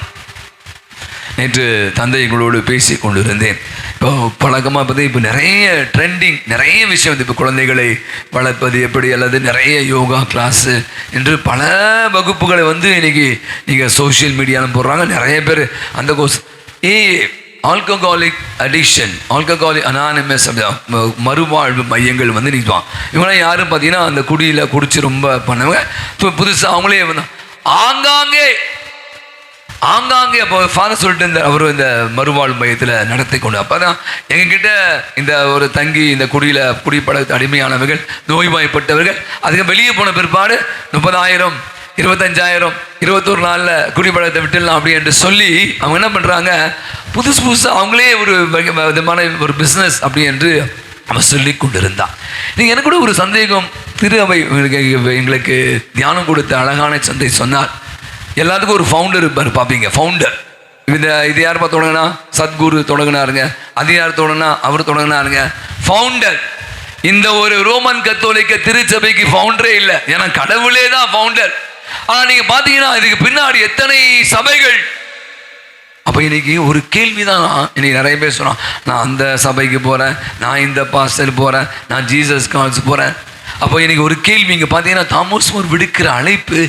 நேற்று தந்தைகளோடு பேசி கொண்டு இருந்தேன். இப்போ பழக்கமாக பார்த்து இப்போ நிறைய ட்ரெண்டிங், நிறைய விஷயம் இப்போ குழந்தைகளை வளர்ப்பது எப்படி, அல்லது நிறைய யோகா கிளாஸு என்று பல வகுப்புகளை இன்னைக்கு நீங்கள் சோஷியல் மீடியாவில் போடுறாங்க. நிறைய பேர் அந்த course alcoholic addiction, alcoholic anonymous மறுவாழ்வு மையங்கள் நிற்பான். இவங்களாம் யாரும் பார்த்தீங்கன்னா அந்த குடியில் குடிச்சு ரொம்ப பண்ணவங்க. இப்போ புதுசாக அவங்களே ஆங்காங்கே அப்போ ஃபாதர் சொல்லிட்டு அவர் இந்த மறுவாழ்வு மையத்தில் நடத்தி கொண்டு, அப்போ தான் எங்ககிட்ட இந்த ஒரு தங்கி இந்த குடிப்பழத்து அடிமையானவர்கள், நோய்வாய்ப்பட்டவர்கள், அதுக்கு வெளியே போன பிற்பாடு 30,000 25,000 21 நாளில் குடிப்பழத்தை விட்டுடலாம் அப்படி என்று சொல்லி அவங்க என்ன பண்ணுறாங்க, புதுசாக அவங்களே ஒரு விதமான ஒரு பிஸ்னஸ் அப்படி என்று அவன் சொல்லி கொண்டு இருந்தான். நீங்கள் எனக்கு கூட ஒரு சந்தேகம், திரு அவை எங்களுக்கு தியானம் கொடுத்த அழகான சந்தை சொன்னார். எல்லாத்துக்கும் ஒரு ஃபவுண்டர் இருப்பார், பார்ப்பீங்க. ஃபவுண்டர் இது யார் தொடங்கினா? சத்குரு தொடங்கினாருங்க. அது யார் தொடங்கினா? அவர் தொடங்கினாருங்க. ஃபவுண்டர். இந்த ஒரு ரோமன் கத்தோலிக்க திருச்சபைக்கு ஃபவுண்டரே இல்லை, ஏன்னா கடவுளே தான் ஃபவுண்டர். ஆனால் நீங்கள் பார்த்தீங்கன்னா இதுக்கு பின்னாடி எத்தனை சபைகள். அப்போ இன்னைக்கு ஒரு கேள்வி தான், இன்னைக்கு நிறைய பேர் சொன்னான், நான் அந்த சபைக்கு போகிறேன், நான் இந்த பாஸ்டர் போகிறேன், நான் ஜீசஸ் கால்ஸ் போகிறேன். அப்போ எனக்கு ஒரு கேள்வி, இங்கே பார்த்தீங்கன்னா தாமஸ் மோர் விடுக்கிற அழைப்பு,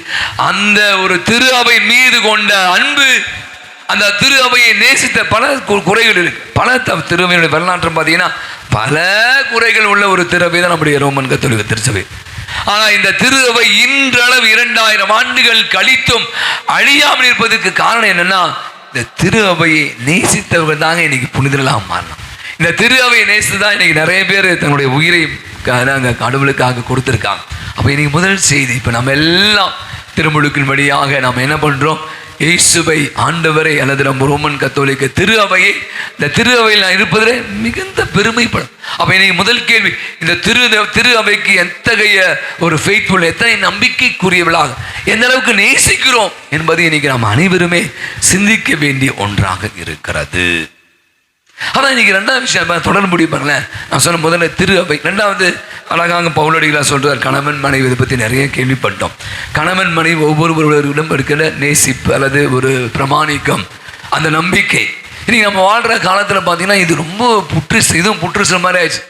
அந்த ஒரு திரு அவை மீது கொண்ட அன்பு, அந்த திரு அவையை நேசித்த பல குறைகள் இருக்கு. பல திருவையுடைய வரலாற்று பார்த்தீங்கன்னா பல குறைகள் உள்ள ஒரு திருவை தான் நம்முடைய ரோமன் கத்தோலிக்க திருச்சபை. ஆனால் இந்த திரு அவை இன்றளவு 2000 ஆண்டுகள் கழித்தும் அழியாமல் இருப்பதற்கு காரணம் என்னன்னா, இந்த திரு அவையை நேசித்தவர்கள் தாங்க இன்னைக்கு புனிதர்களாக மாறணும். இந்த திரு அவையை நேசித்து தான் இன்னைக்கு நிறைய பேர் தன்னுடைய உயிரை நாங்கள் கடவுளுக்காக கொடுத்துருக்காங்க. அப்போ இன்னைக்கு முதல் செய்தி, இப்போ நம்ம எல்லாம் திருமுழுக்கின் வழியாக நாம் என்ன பண்ணுறோம், இயேசுவை ஆண்டவரை அல்லது நம்ம ரோமன் கத்தோலிக்க திரு அவையை, இந்த திரு அவையில் நான் இருப்பதிலே மிகுந்த பெருமைப்படும். அப்ப இன்னைக்கு முதல் கேள்வி, இந்த திரு அவைக்கு எத்தகைய ஒரு ஃபெய்த்ஃபுல், எத்தனை நம்பிக்கைக்குரியவளாக, எந்த அளவுக்கு நேசிக்கிறோம் என்பதை இன்னைக்கு நாம் அனைவருமே சிந்திக்க வேண்டிய ஒன்றாக இருக்கிறது. அதான் இன்னைக்கு ரெண்டாவது விஷயம் தொடர்ந்து முடிவு பண்ணலேன். நான் சொன்ன முதல்ல திரு அவை, ரெண்டாவது அழகாக பவுலடிகளார் சொல்றார், கணவன் மனைவி இதை பற்றி நிறைய கேள்விப்பட்டோம். கணவன் மனைவி ஒவ்வொருவரிடம் இருக்கிற நேசிப்பு அல்லது ஒரு பிரமாணிக்கம், அந்த நம்பிக்கை. இன்னைக்கு நம்ம வாழ்கிற காலத்தில் பார்த்தீங்கன்னா இது ரொம்ப இதுவும் புற்றுச மாதிரி ஆயிடுச்சு.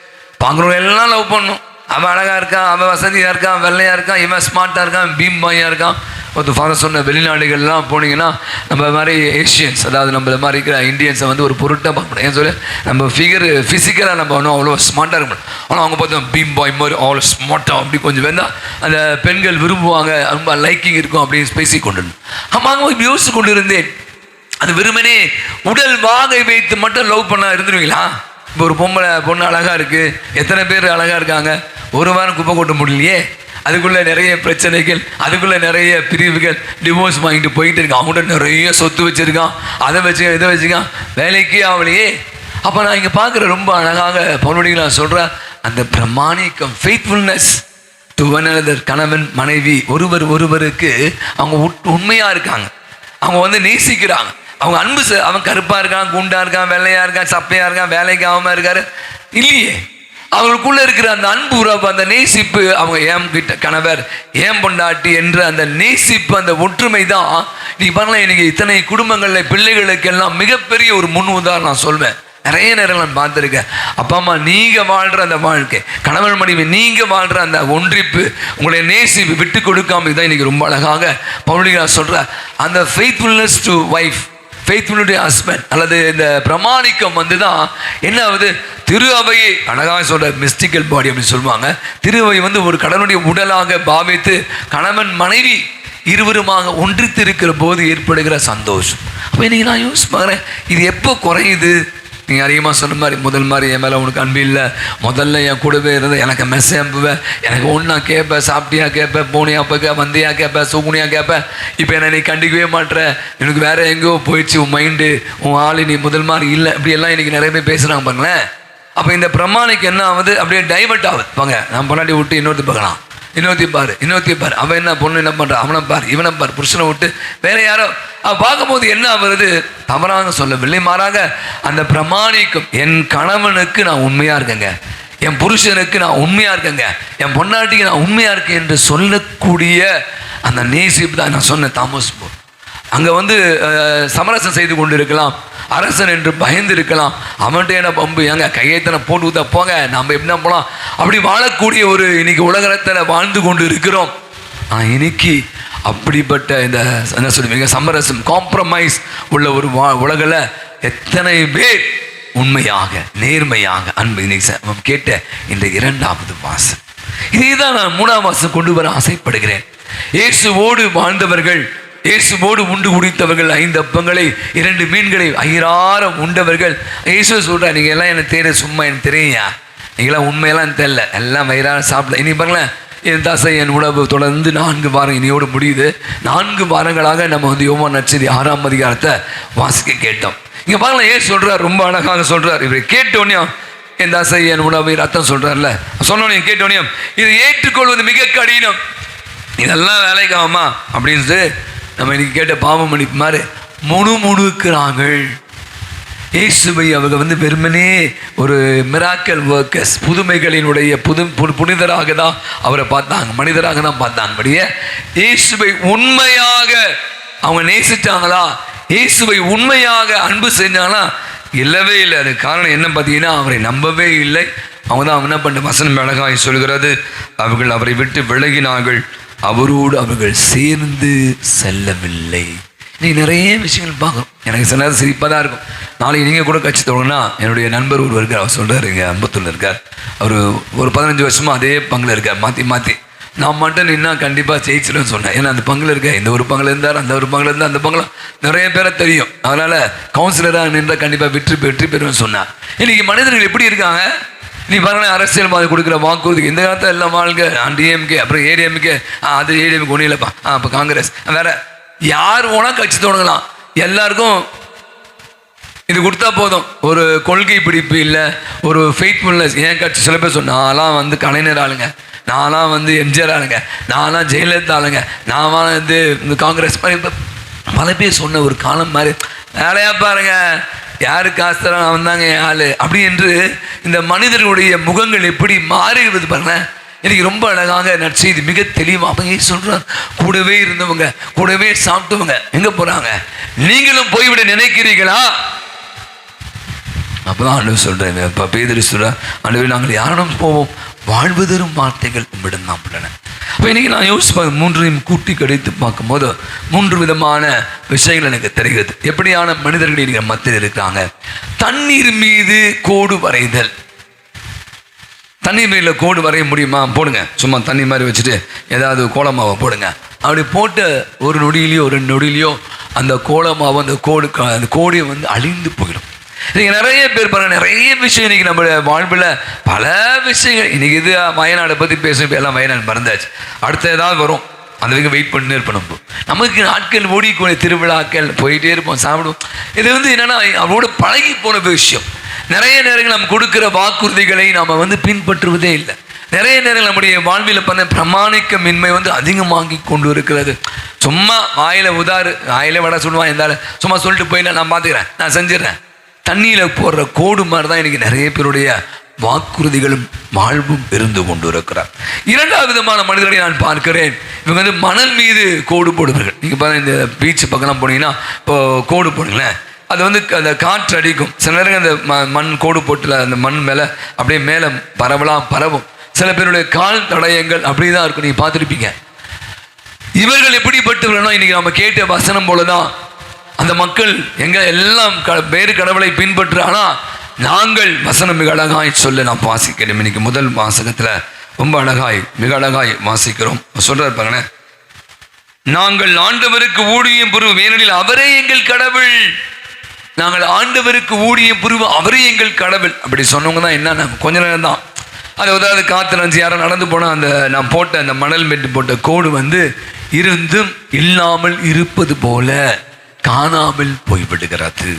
பார்க்குறவங்க எல்லாம் லவ் பண்ணும். அவன் அழகாக இருக்கான், அவன் வசதியாக இருக்கான், வெள்ளையாக இருக்கான், இவன் ஸ்மார்ட்டாக இருக்கான், பீம் பாயாக இருக்கான். ஒரு ஃபாதர் சொன்ன வெளிநாடுகள்லாம் போனீங்கன்னா நம்ம மாதிரி ஏஷியன்ஸ், அதாவது நம்ம மாதிரி இருக்கிற இந்தியன்ஸை வந்து ஒரு பொருட்டாக பார்க்கணும். ஏன் சொல்லி நம்ம ஃபிசிக்கலாக நம்ம ஒன்றும் அவ்வளோ ஸ்மார்ட்டாக இருக்கணும். ஆனால் அவங்க பார்த்தோம் பீம் பாய் மாதிரி அவ்வளோ ஸ்மார்ட்டாக அப்படி கொஞ்சம் வேண்டாம் அந்த பெண்கள் விரும்புவாங்க, ரொம்ப லைக்கிங் இருக்கும் அப்படின்னு பேசி கொண்டு ஆமாங்க யோசிச்சு கொண்டு இருந்தேன். அது வெறுமனே உடல் வாகை வைத்து மட்டும் லவ் பண்ண இருந்துருவீங்களா? இப்போ ஒரு பொண்ணு அழகாக இருக்குது, எத்தனை பேர் அழகாக இருக்காங்க, ஒரு வாரம் குப்பை கொட்ட முடியலையே, அதுக்குள்ளே நிறைய பிரச்சனைகள், அதுக்குள்ளே நிறைய பிரிவுகள், டிவோர்ஸ் வாங்கிட்டு போயிட்டு இருக்கான். அவங்கள்ட்ட நிறைய சொத்து வச்சுருக்கான், அதை வச்சுக்க இதை வச்சுக்கான், வேலைக்கே ஆகலையே. அப்போ நான் இங்கே பார்க்குற ரொம்ப அழகாக பவுலடிகளார் நான் சொல்கிறேன், அந்த பிரமாணிக்கம், ஃபெய்த்ஃபுல்னஸ் டு ஒன் அனதர், கணவன் மனைவி ஒருவருக்கு அவங்க உண்மையாக இருக்காங்க, அவங்க வந்து நேசிக்கிறாங்க, அவங்க அன்பு. அவன் கருப்பாக இருக்கான், குண்டாக இருக்கான், வெள்ளையாக இருக்கான், சப்பையாக இருக்கான், வேலைக்கு ஆகாமல் இருக்காரு இல்லையே, அவங்களுக்குள்ள இருக்கிற அந்த அன்பு உறவு, அந்த நேசிப்பு, அவங்க ஏன் கிட்ட கணவர் ஏன் பொண்டாட்டி என்ற அந்த நேசிப்பு, அந்த ஒற்றுமை தான் நீ பண்ணலாம். இன்னைக்கு இத்தனை குடும்பங்களில் பிள்ளைகளுக்கு எல்லாம் மிகப்பெரிய ஒரு முன் உதாரணம் நான் சொல்வேன். நிறைய நேரம் நான் பார்த்துருக்கேன். அப்பா அம்மா நீங்கள் வாழ்கிற அந்த வாழ்க்கை, கணவன் மனைவி நீங்கள் வாழ்கிற அந்த ஒன்றிப்பு, உங்களுடைய நேசிப்பு விட்டு கொடுக்காம, இதுதான் இன்னைக்கு ரொம்ப அழகாக பவுலடிகளார் சொல்கிறார். அந்த faithfulness to wife, faithful husband அல்லது இந்த பிரமாணிக்கம் வந்து தான் என்ன ஆகுது, திரு அவையை அழகாக சொல்ற மிஸ்டிக்கல் பாடி அப்படின்னு சொல்லுவாங்க. திரு அவை வந்து ஒரு கடனுடைய உடலாக பாவித்து கணவன் மனைவி இருவருமாக ஒன்றித்து இருக்கிற போது ஏற்படுகிற சந்தோஷம். அப்போ இன்னைக்கு நான் யோசிச்சு பார்க்குறேன், இது எப்போ குறையுது? நீங்கள் அதிகமாக சொன்ன மாதிரி முதல் மாதிரி என் மேலே உனக்கு அன்பு இல்லை, முதல்ல என் கூடவே இருந்த எனக்கு மெஸ்ஸை அனுப்புவேன், எனக்கு ஒன்றா கேட்பேன், சாப்பிட்டியா கேட்பேன், போனியா பார்க்க, வந்தியா கேட்பேன், சூகுனியா கேட்பேன், இப்போ என்னை நீ கண்டிக்கவே மாட்டேற, எனக்கு வேறு எங்கேயோ போயிடுச்சு உன் மைண்டு, உன் ஆள் நீ முதல் மாதிரி இல்லை, இப்படி எல்லாம் இன்றைக்கி நிறைய பேர் பேசுகிறாங்க பாருங்களேன். அப்போ இந்த பிரமாணிக்கு என்ன ஆகுது, அப்படியே டைவர்ட் ஆகுது. பாங்க நான் பொன்னாடி விட்டு இன்னொருத்தி பார்க்கலாம், இன்னொருத்தி பாரு, அவன் என்ன பொண்ணு என்ன பண்ணுறான், அவனை பாரு, இவனை பாரு, புருஷனை விட்டு வேற யாரோ பார்க்கும்போது என்ன வருது, தவறாக சொல்லவில்லை, மாறாக அந்த பிரமாணிக்கும், என் கணவனுக்கு நான் உண்மையாக இருக்கேங்க, என் புருஷனுக்கு நான் உண்மையாக இருக்கேங்க, என் பொன்னாட்டிக்கு நான் உண்மையாக இருக்கேன் என்று சொல்லக்கூடிய அந்த நேசிப்பு தான் நான் சொன்னேன். தாமஸ் போல் அங்கே வந்து சமரசம் செய்து கொண்டு இருக்கலாம், அரசன் என்று பயந்து இருக்கலாம், அவன்கிட்ட என்ன பம்பு, ஏங்க கையெழுத்தனை போட்டு ஊற்ற போங்க, நம்ம எப்படின்னா போகலாம், அப்படி வாழக்கூடிய ஒரு இன்னைக்கு உலகத்தில் வாழ்ந்து கொண்டு இருக்கிறோம். ஆனால் இன்னைக்கு அப்படிப்பட்ட இந்த என்ன சொல்லுவீங்க, சமரசம், காம்ப்ரமைஸ் உள்ள ஒரு உலகில் எத்தனை பேர் உண்மையாக நேர்மையாக அன்பு இன்னைக்கு கேட்ட இந்த இரண்டாவது வாசம், இதை தான் நான் மூணாவது வாசம் கொண்டு வர ஆசைப்படுகிறேன். இயேசுவோடு வாழ்ந்தவர்கள், இயேசுவோடு உண்டு குடித்தவர்கள், 5 அப்பங்களை 2 மீன்களை வயிறார உண்டவர்கள். இயேசு சொல்கிறார், நீங்கள் எல்லாம் எனக்கு தெரிய, சும்மா எனக்கு தெரியா, நீங்களாம் உண்மையெல்லாம் தெரியல, எல்லாம் வயிறார சாப்பிடல. இனி பாருங்களேன், என் தாசை என் உணவு தொடர்ந்து 4 வாரம் இனியோடு முடியுது. 4 வாரங்களாக நம்ம வந்து யோவான் நற்செய்தி 6ஆம் அதிகாரத்தை வாசிக்க கேட்டோம். இங்கே பாருங்களேன், ஏன் சொல்கிறார், ரொம்ப அழகாக சொல்கிறார். இவரை கேட்டோன்னே என் தாசை என் உணவு ரத்தம் சொல்கிறார்ல, சொன்னோன்னே கேட்டோன்னே இது ஏற்றுக்கொள்வது மிக கடினம், இதெல்லாம் வேலைக்கு ஆகுமா அப்படின்னு நம்ம இன்னைக்கு கேட்ட பாவ மன்னிப்பு மாதிரி முணுமுணுக்கிறார்கள். இயேசுவை அவங்க வந்து வெறுமனே ஒரு மிராக்கல் ஒர்க்கர்ஸ், புதுமைகளினுடைய புனிதராக தான் அவரை பார்த்தாங்க, மனிதராக தான் பார்த்தாங்க. அப்படியே இயேசுவை உண்மையாக அவங்க நேசித்தாங்களா, இயேசுவை உண்மையாக அன்பு செஞ்சாங்களா? இல்லவே இல்லை. அது காரணம் என்ன பார்த்தீங்கன்னா, அவரை நம்பவே இல்லை. அவங்க தான் என்ன பண்ண வசனம் அழகாக சொல்கிறது, அவர்கள் அவரை விட்டு விலகினார்கள், அவரோடு அவர்கள் சேர்ந்து செல்லவில்லை. நீ நிறைய விஷயங்கள் பார்க்குறோம். எனக்கு சில நேரம் சிரிப்பாக தான் இருக்கும். நாளைக்கு நீங்கள் கூட கட்சி தொடங்கினா, என்னுடைய நண்பர் ஒருவர் இருக்கார், அவர் சொல்கிறார், இங்கே அம்பத்தூரில் இருக்கார், அவர் ஒரு 15 வருஷமாக அதே பங்கில் இருக்கார், மாற்றி நான் மட்டும் நின்னா கண்டிப்பாக ஜெயிச்சிடுன்னு சொன்னேன். ஏன்னா அந்த பங்கில் இருக்க, இந்த ஒரு பங்கில் இருந்தார், அந்த ஒரு பங்கில் இருந்தால் அந்த பங்கில் நிறைய பேரை தெரியும், அதனால் கவுன்சிலராக நின்றால் கண்டிப்பாக வெற்றி பெறுவேன்னு சொன்னார். இன்றைக்கி மனிதர்கள் எப்படி இருக்காங்க, நீ பாருங்களேன், அரசியல்வாதி கொடுக்குற வாக்குறுதிக்கு இந்த காலத்தில் எல்லாம் வாழ்க்கை டிஎம்கே, அப்புறம் ஏடிஎம்கே, அது ஏடிஎம்கே ஒன்றும் இல்லைப்பா, அப்போ காங்கிரஸ் வேற, யார் வேணா கட்சி தொடங்கலாம், எல்லாருக்கும் இது கொடுத்தா போதும். ஒரு கொள்கை பிடிப்பு இல்லை, ஒரு ஃபெய்த்ஃபுல்னஸ். ஏன் கட்சி சில பேர் நான்லாம் வந்து கலைஞர் ஆளுங்க, நான்லாம் வந்து எம்ஜிஆர் ஆளுங்க, நான்லாம் ஜெயலலிதா ஆளுங்க, நான் வந்து இந்த காங்கிரஸ் மாதிரி பல பேர் சொன்ன ஒரு காலம் மாதிரி வேலையா பாருங்க, யாரு காசு தரான் அவன் தாங்க ஆளு அப்படி என்று இந்த மனிதர்களுடைய முகங்கள் எப்படி மாறிடுவது பாருங்க. எனக்கு ரொம்ப அழகாக நற்செய்தி மிக தெளிவாக சொல்றான். கூடவே இருந்தவங்க, கூடவே சாப்பிட்டவங்க எங்க போறாங்க? நீங்களும் போய்விட நினைக்கிறீர்களா? அப்பதான் ஆண்டவர் சொல்றேன், இப்ப பேதுரு சொல்றேன், ஆண்டவர் நாங்கள் யாரிடம் போவோம்? வாழ்வு தரும் வார்த்தைகள் உம்மிடம் தான் உள்ளன. அப்போ இன்னைக்கு நான் யோசிச்சு மூன்றையும் கூட்டி கடித்து பார்க்கும்போது 3 விதமான விஷயங்கள் எனக்கு தெரிகிறது. எப்படியான மனிதர்கள் இன்னைக்கு மத்தியில் இருக்காங்க. தண்ணீர் மீது கோடு வரைதல். தண்ணீர் மீதுல கோடு வரைய முடியுமா? போடுங்க, சும்மா தண்ணி மாதிரி வச்சுட்டு ஏதாவது கோலமாவை போடுங்க. அப்படி போட்டு ஒரு நொடியிலையோ 2 நொடியிலையோ அந்த கோலமாவை அந்த கோடியை வந்து அழிந்து போயிடும். இன்னைக்கு நிறைய பேர் பாருங்க, நிறைய விஷயம் இன்னைக்கு நம்ம வாழ்வில் பல விஷயங்கள். இன்னைக்கு இது வயநாடை பற்றி பேசும், எல்லாம் வயநாடு மறந்தாச்சு, அடுத்த ஏதாவது வரும், அந்த வரைக்கும் வெயிட் பண்ணி இருப்போம். நமக்கு நாட்கள் ஓடிக்கூடிய திருவிழாக்கள் போயிட்டே இருப்போம், சாப்பிடுவோம். இது வந்து என்னன்னா அவரோட பழகி போன விஷயம். நிறைய நேரங்கள் நம்ம கொடுக்குற வாக்குறுதிகளை நாம் வந்து பின்பற்றுவதே இல்லை. நிறைய நேரங்கள் நம்முடைய வாழ்வில் பண்ண பிரமாணிக்கமின்மை வந்து அதிகமாகி கொண்டு இருக்கிறது. சும்மா வாயில வாயில வட சொல்லுவான், இருந்தாலும் சும்மா சொல்லிட்டு போயில நான் பார்த்துக்கிறேன், நான் செஞ்சிடறேன். தண்ணியில் போடுற கோடு மாதிரி தான் இன்னைக்கு நிறைய பேருடைய வாக்குறுதிகளும் வாழ்வும் இருந்து கொண்டு இருக்கிறார். 2வது விதமான மனிதர்களை நான் பார்க்கிறேன். இவங்க வந்து மணல் மீது கோடு போடுவார்கள். நீங்கள் பாருங்க, இந்த பீச் பக்கம்லாம் போனீங்கன்னா இப்போ கோடு போடுங்களேன், அது வந்து அந்த காற்று அடிக்கும். சில நேரங்கள் அந்த மண் கோடு போட்டுல அந்த மண் மேலே அப்படியே மேலே பரவும். சில பேருடைய கால் தடயங்கள் அப்படிதான் இருக்கும், நீங்கள் பார்த்துருப்பீங்க. இவர்கள் எப்படிப்பட்டவர்களோ இன்னைக்கு நம்ம கேட்ட வசனம் போலதான் அந்த மக்கள் எங்க எல்லாம் வேறு கடவுளை பின்பற்று. ஆனா நாங்கள் வசனம் மிக அழகாய் சொல்ல நாம் வாசிக்கிறோம். இன்னைக்கு முதல் வாசகத்துல ரொம்ப அழகாய் மிக அழகாய் வாசிக்கிறோம். சொல்றாரு பாருங்க, நாங்கள் ஆண்டவருக்கு ஊழியம் புரிவோம் ஏனெனில் அவரே எங்கள் கடவுள். நாங்கள் ஆண்டவருக்கு ஊழியம் புரிவோம், அவரே எங்கள் கடவுள். அப்படி சொன்னவங்க தான் என்ன, கொஞ்ச நேரம் தான் அது ஏதாவது காத்து யாரும் நடந்து போனால் அந்த நான் போட்ட அந்த மணல் மெட்டு போட்ட கோடு வந்து இருந்தும் இல்லாமல் இருப்பது போல காணாமல் போய்விடுகிறது.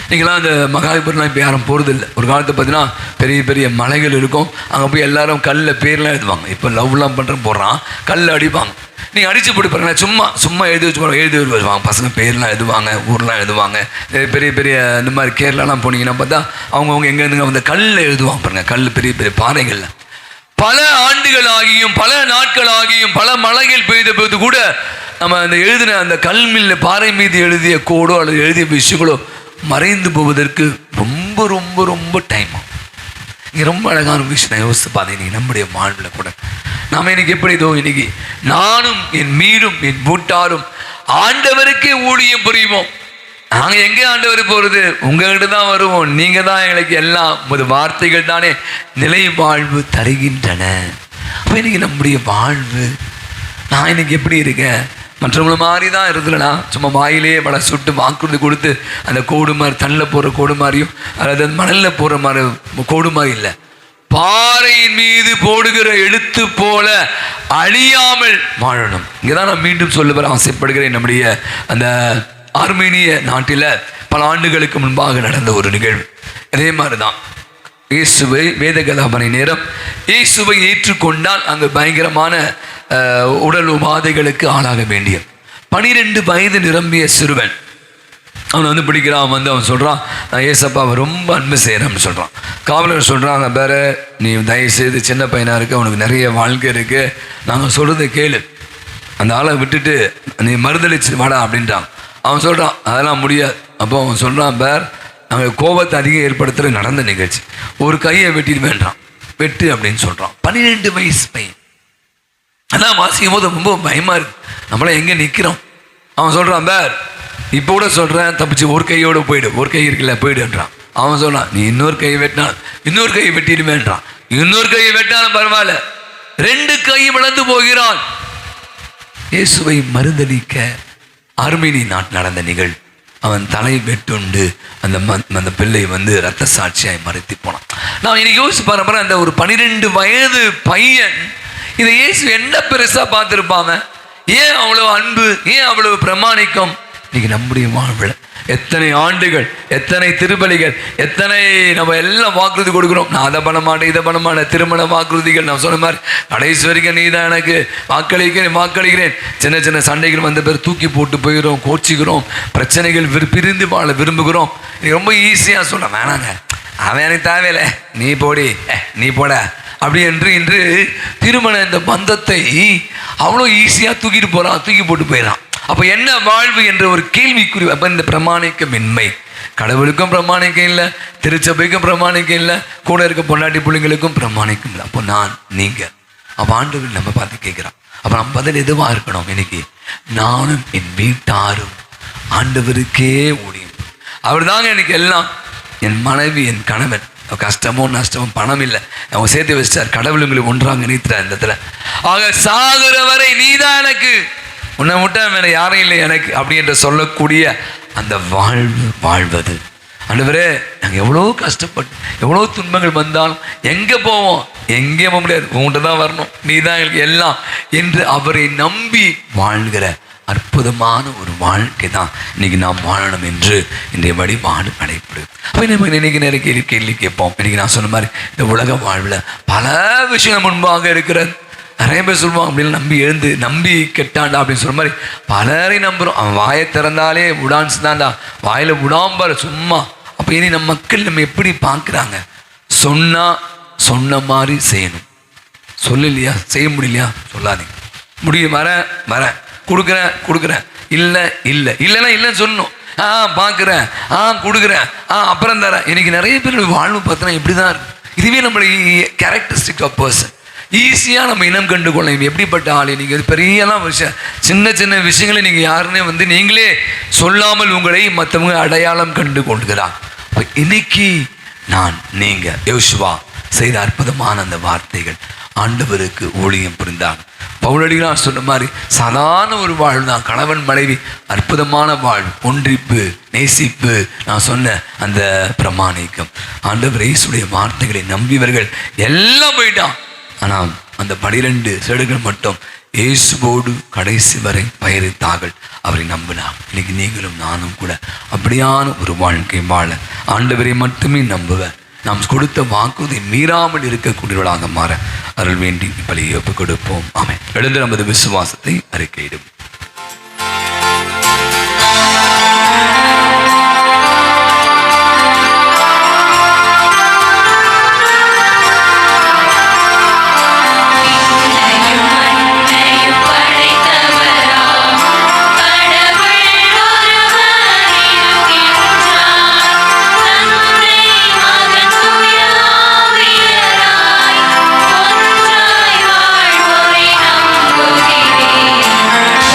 நீங்களாம் அந்த மகாபலிபுரம்லாம் இப்போ யாரும் போகிறதில்லை. ஒரு காலத்தை பார்த்தீங்கன்னா பெரிய பெரிய மலைகள் இருக்கும், அங்கே போய் எல்லாரும் கல்லில் பேர்லாம் எழுதுவாங்க. இப்போ லவ்லாம் பண்ணுற போடுறான், கல்லில் அடிப்பாங்க. நீங்கள் அடித்து போட்டு பாருங்களேன், சும்மா எழுதி வச்சுவாங்க. பசங்க பேர்லாம் எழுதுவாங்க, ஊர்லாம் எழுதுவாங்க. பெரிய பெரிய இந்த மாதிரி கேரளாலாம் போனீங்கன்னா பார்த்தா அவங்கவுங்க எங்கேருந்துங்க அந்த கல்லில் எழுதுவாங்க பாருங்கள். கல் பெரிய பெரிய பாறைகளில் பல ஆண்டுகள் ஆகியும் பல நாட்கள் ஆகியும் பல மலைகள் பெய்த போது கூட நம்ம அந்த எழுதின அந்த கல் மீது பாறை மீது எழுதிய கோடோ அல்லது எழுதிய விஷயங்களோ மறைந்து போவதற்கு ரொம்ப ரொம்ப ரொம்ப டைம் ஆகும். இங்கே ரொம்ப அழகான விஷயம் நான் யோசித்து பார்த்தேன். இன்னைக்கு நம்முடைய வாழ்வில் கூட நாம் இன்னைக்கு எப்படி இதோ இன்னைக்கு நானும் என் மீறும் என் வீட்டாரும் ஆண்டவருக்கே ஊழியம் புரிவோம். நாங்கள் எங்கே ஆண்டவர் போகிறது? உங்ககிட்ட தான் வருவோம். நீங்கள் தான் எங்களுக்கு எல்லாம். உமது வார்த்தைகள் தானே நிலை வாழ்வு தருகின்றன. அப்போ இன்னைக்கு நம்முடைய வாழ்வு நான் இன்னைக்கு எப்படி இருக்கேன்? மற்றவங்கள மாதிரி தான் இருந்தலனா சும்மா வாயிலே பல சுட்டு வாக்குறுதி கொடுத்து அந்த கோடு மாதிரி தண்ணில் போகிற கோடு மாதிரியும் அல்லது மணலில் போகிற மாதிரி கோடு மாதிரி இல்லை, பாறையின் மீது போடுகிற எழுத்து போல அழியாமல் வாழணும். இங்கே தான் நான் மீண்டும் சொல்ல ஆசைப்படுகிறேன். நம்முடைய அந்த ஆர்மேனிய நாட்டில் பல ஆண்டுகளுக்கு முன்பாக நடந்த ஒரு நிகழ்வு அதே மாதிரி தான். இயேசுவை வேதகலாபனை நேரம் இயேசுவை ஏற்றுக்கொண்டால் அங்கு பயங்கரமான உடல் உபாதைகளுக்கு ஆளாக வேண்டிய 12 வயது நிரம்பிய சிறுவன் அவனை வந்து பிடிக்கிறான். அவன் சொல்கிறான், நான் ஏசப்பாவை ரொம்ப அன்பு செய்கிறேன்னு சொல்கிறான். காவலர் சொல்கிறாங்க, வேற நீ தயவுசெய்து சின்ன பையனாக இருக்கு, அவனுக்கு நிறைய வாழ்க்கை இருக்குது, நாங்கள் சொல்கிறத கேளு, அந்த ஆளை விட்டுட்டு நீ மறுதளிச்சு வாடா அப்படின்றான். அவன் சொல்கிறான் அதெல்லாம் முடியாது. அப்போ அவன் சொல்கிறான், பேர் நாங்கள் கோபத்தை அதிகம் ஏற்படுத்துகிற நடந்த நிகழ்ச்சி, ஒரு கையை வெட்டிட்டு வேண்டாம் வெட்டு அப்படின்னு சொல்கிறான். 12 வயசு பையன். அதான் வாசிக்கும் போது ரொம்ப பயமாக இருக்கு, நம்மளாம் எங்கே நிற்கிறோம். அவன் சொல்கிறான், பேர் இப்போ கூட சொல்கிறேன் தப்பிச்சு ஒரு கையோடு போயிடு, ஒரு கை இருக்குல்ல போயிடுன்றான். அவன் சொல்கிறான், நீ இன்னொரு கையை வெட்டினாலும் இன்னொரு கையை வெட்டிடுவேன்றான். இன்னொரு கையை வெட்டினாலும் பரவாயில்ல, 2 கையும் இழந்து போகிறான். இயேசுவை மறுதளிக்க ஆர்மேனிய நாட்டில் நடந்த நிகழ்வு. அவன் தலை வெட்டுண்டு அந்த பிள்ளை வந்து இரத்த சாட்சியாய் மறைத்து போனான். நான் இன்னைக்கு யோசிச்சு பாருங்க, அந்த ஒரு 12 வயது பையன் இதை இயேசு என்ன பெருசா பார்த்துருப்பாங்க, ஏன் அவ்வளவு அன்பு, ஏன் அவ்வளவு பிரமாணிக்கம்? இன்னைக்கு நம்முடைய வாழ்வில் எத்தனை ஆண்டுகள், எத்தனை திருப்பலிகள், எத்தனை நம்ம எல்லாம் வாக்குறுதி கொடுக்குறோம். நான் அதை பண்ண மாட்டேன், இதை பண்ண மாட்டேன், திருமண வாக்குறுதிகள். நான் சொன்ன மாதிரி கடைசி வரைக்கும் நீ தான் எனக்கு வாக்களிக்கிறேன். சின்ன சின்ன சண்டைகள் வந்த பேர் தூக்கி போட்டு போயிடும், கோச்சிக்கிறோம், பிரச்சனைகள் பிரிந்து வாழ விரும்புகிறோம். நீ ரொம்ப ஈஸியாக சொல்ல வேணாங்க, அவன் எனக்கு தேவையில்லை, நீ போட அப்படி என்று இன்று திருமண இந்த பந்தத்தை அவ்வளோ ஈஸியாக தூக்கி போட்டு போயிடறான். அப்போ என்ன வாழ்வு என்ற ஒரு கேள்விக்குறி. அப்போ இந்த பிரமாணிக்கமின்மை, கடவுளுக்கும் பிரமாணிக்கம் இல்லை, திருச்சபைக்கும் பிரமாணிக்கம் இல்லை, கூட இருக்க பொண்டாட்டி பிள்ளைங்களுக்கும் பிரமாணிக்கம் இல்லை. அப்போ நீங்கள் அப்போ ஆண்டவர் நம்ம பார்த்து கேட்குறான். அப்போ நம்ம பதில் எதுவாக இருக்கணும்? இன்னைக்கு நானும் என் வீட்டாரும் ஆண்டவருக்கே ஊழியம். அவர் தாங்க எனக்கு எல்லாம். என் மனைவி, என் கணவன், கஷ்டமோ நஷ்டமோ பணம் இல்லை, அவங்க சேர்த்து வச்சிட்டார். கடவுள் உங்களுக்கு ஒன்றாங்க நிறுத்துறார் இந்த இடத்துல. ஆக சாகுற வரை நீதான் எனக்கு, உன்னை விட்டா வேற யாரும் இல்லை எனக்கு அப்படி என்று சொல்லக்கூடிய அந்த வாழ்வது. ஆண்டவரே, நாங்கள் எவ்வளோ கஷ்டப்பட்டு எவ்வளோ துன்பங்கள் வந்தாலும் எங்கே போவோம்? எங்கேயும் போக முடியாது, உங்கள்கிட்ட தான் வரணும், நீ தான் எங்களுக்கு எல்லாம் என்று அவரை நம்பி வாழ்கிற அற்புதமான ஒரு வாழ்க்கை தான் இன்னைக்கு நாம் வாழணும் என்று இன்றைய வழிபாடு நடைபெறும். அப்போ நம்ம இன்னைக்கு கேள்வி கேட்போம். இன்னைக்கு நான் சொன்ன மாதிரி இந்த உலக வாழ்வில் பல விஷயங்கள் முன்பாக இருக்கிறது. நிறைய பேர் சொல்லுவாங்க, அப்படிலாம் நம்பி கெட்டாண்டா அப்படின்னு சொல்ற மாதிரி பலரையும் நம்புகிறோம். அவன் வாயை திறந்தாலே விடான்ஸ் தான்டா, வாயில் விடாம்பார் சும்மா. அப்போ இனி நம்ம மக்கள் நம்ம எப்படி பார்க்குறாங்க? சொன்ன மாதிரி செய்யணும். சொல்லலையா, செய்ய முடியலையா, சொல்லாதீங்க. முடியும், வரேன், கொடுக்குறேன், இல்லைன்னா இல்லைன்னு சொல்லணும். பார்க்குறேன், கொடுக்குறேன், அப்புறம் தரேன். இன்னைக்கு நிறைய பேர் வாழ்வு பார்த்தோன்னா இப்படி தான் இருக்கு. இதுவே நம்மளுடைய கேரக்டரிஸ்டிக் ஆஃப் பர்சன். ஈஸியாக நம்ம இனம் கண்டு கொள்ளலாம் எப்படிப்பட்ட ஆள். நீங்கள் பெரியலாம் விஷயம், சின்ன விஷயங்களை நீங்கள் யாருன்னே நீங்களே சொல்லாமல் உங்களை மற்றவங்க அடையாளம் கண்டு கொள்கிறார். அப்போ இன்னைக்கு நீங்கள் யோசுவா செய்த அற்புதமான அந்த வார்த்தைகள் ஆண்டவருக்கு ஊழியம் புரிந்தாங்க. பவுலடிகளார் சொன்ன மாதிரி சாதாரண ஒரு வாழ்வு தான். கணவன் மனைவி அற்புதமான வாழ்வு, ஒன்றிப்பு, நேசிப்பு, நான் சொன்ன அந்த பிரமாணிக்கம். ஆண்டவர் இயேசுடைய வார்த்தைகளை நம்பியவர்கள் எல்லாம் போயிட்டான். ஆனால் அந்த 12 செடுகள் மட்டும் இயேசுவோடு கடைசி வரை பயணித்தார்கள், அவரை நம்பினார். இன்னைக்கு நீங்களும் நானும் கூட அப்படியான ஒரு வாழ்க்கை வாழ ஆண்டவரை மட்டுமே நம்புவ, நாம் கொடுத்த வாக்குறுதி மீறாமல் இருக்கக்கூடியவர்களாக மாற அருள் வேண்டி பலியை ஒப்புக் கொடுப்போம். ஆமென். எழுந்து நமது விசுவாசத்தை அறிக்கையிடும். ஒன்றாய் வாழ்வோரை நம்புகிறேன்.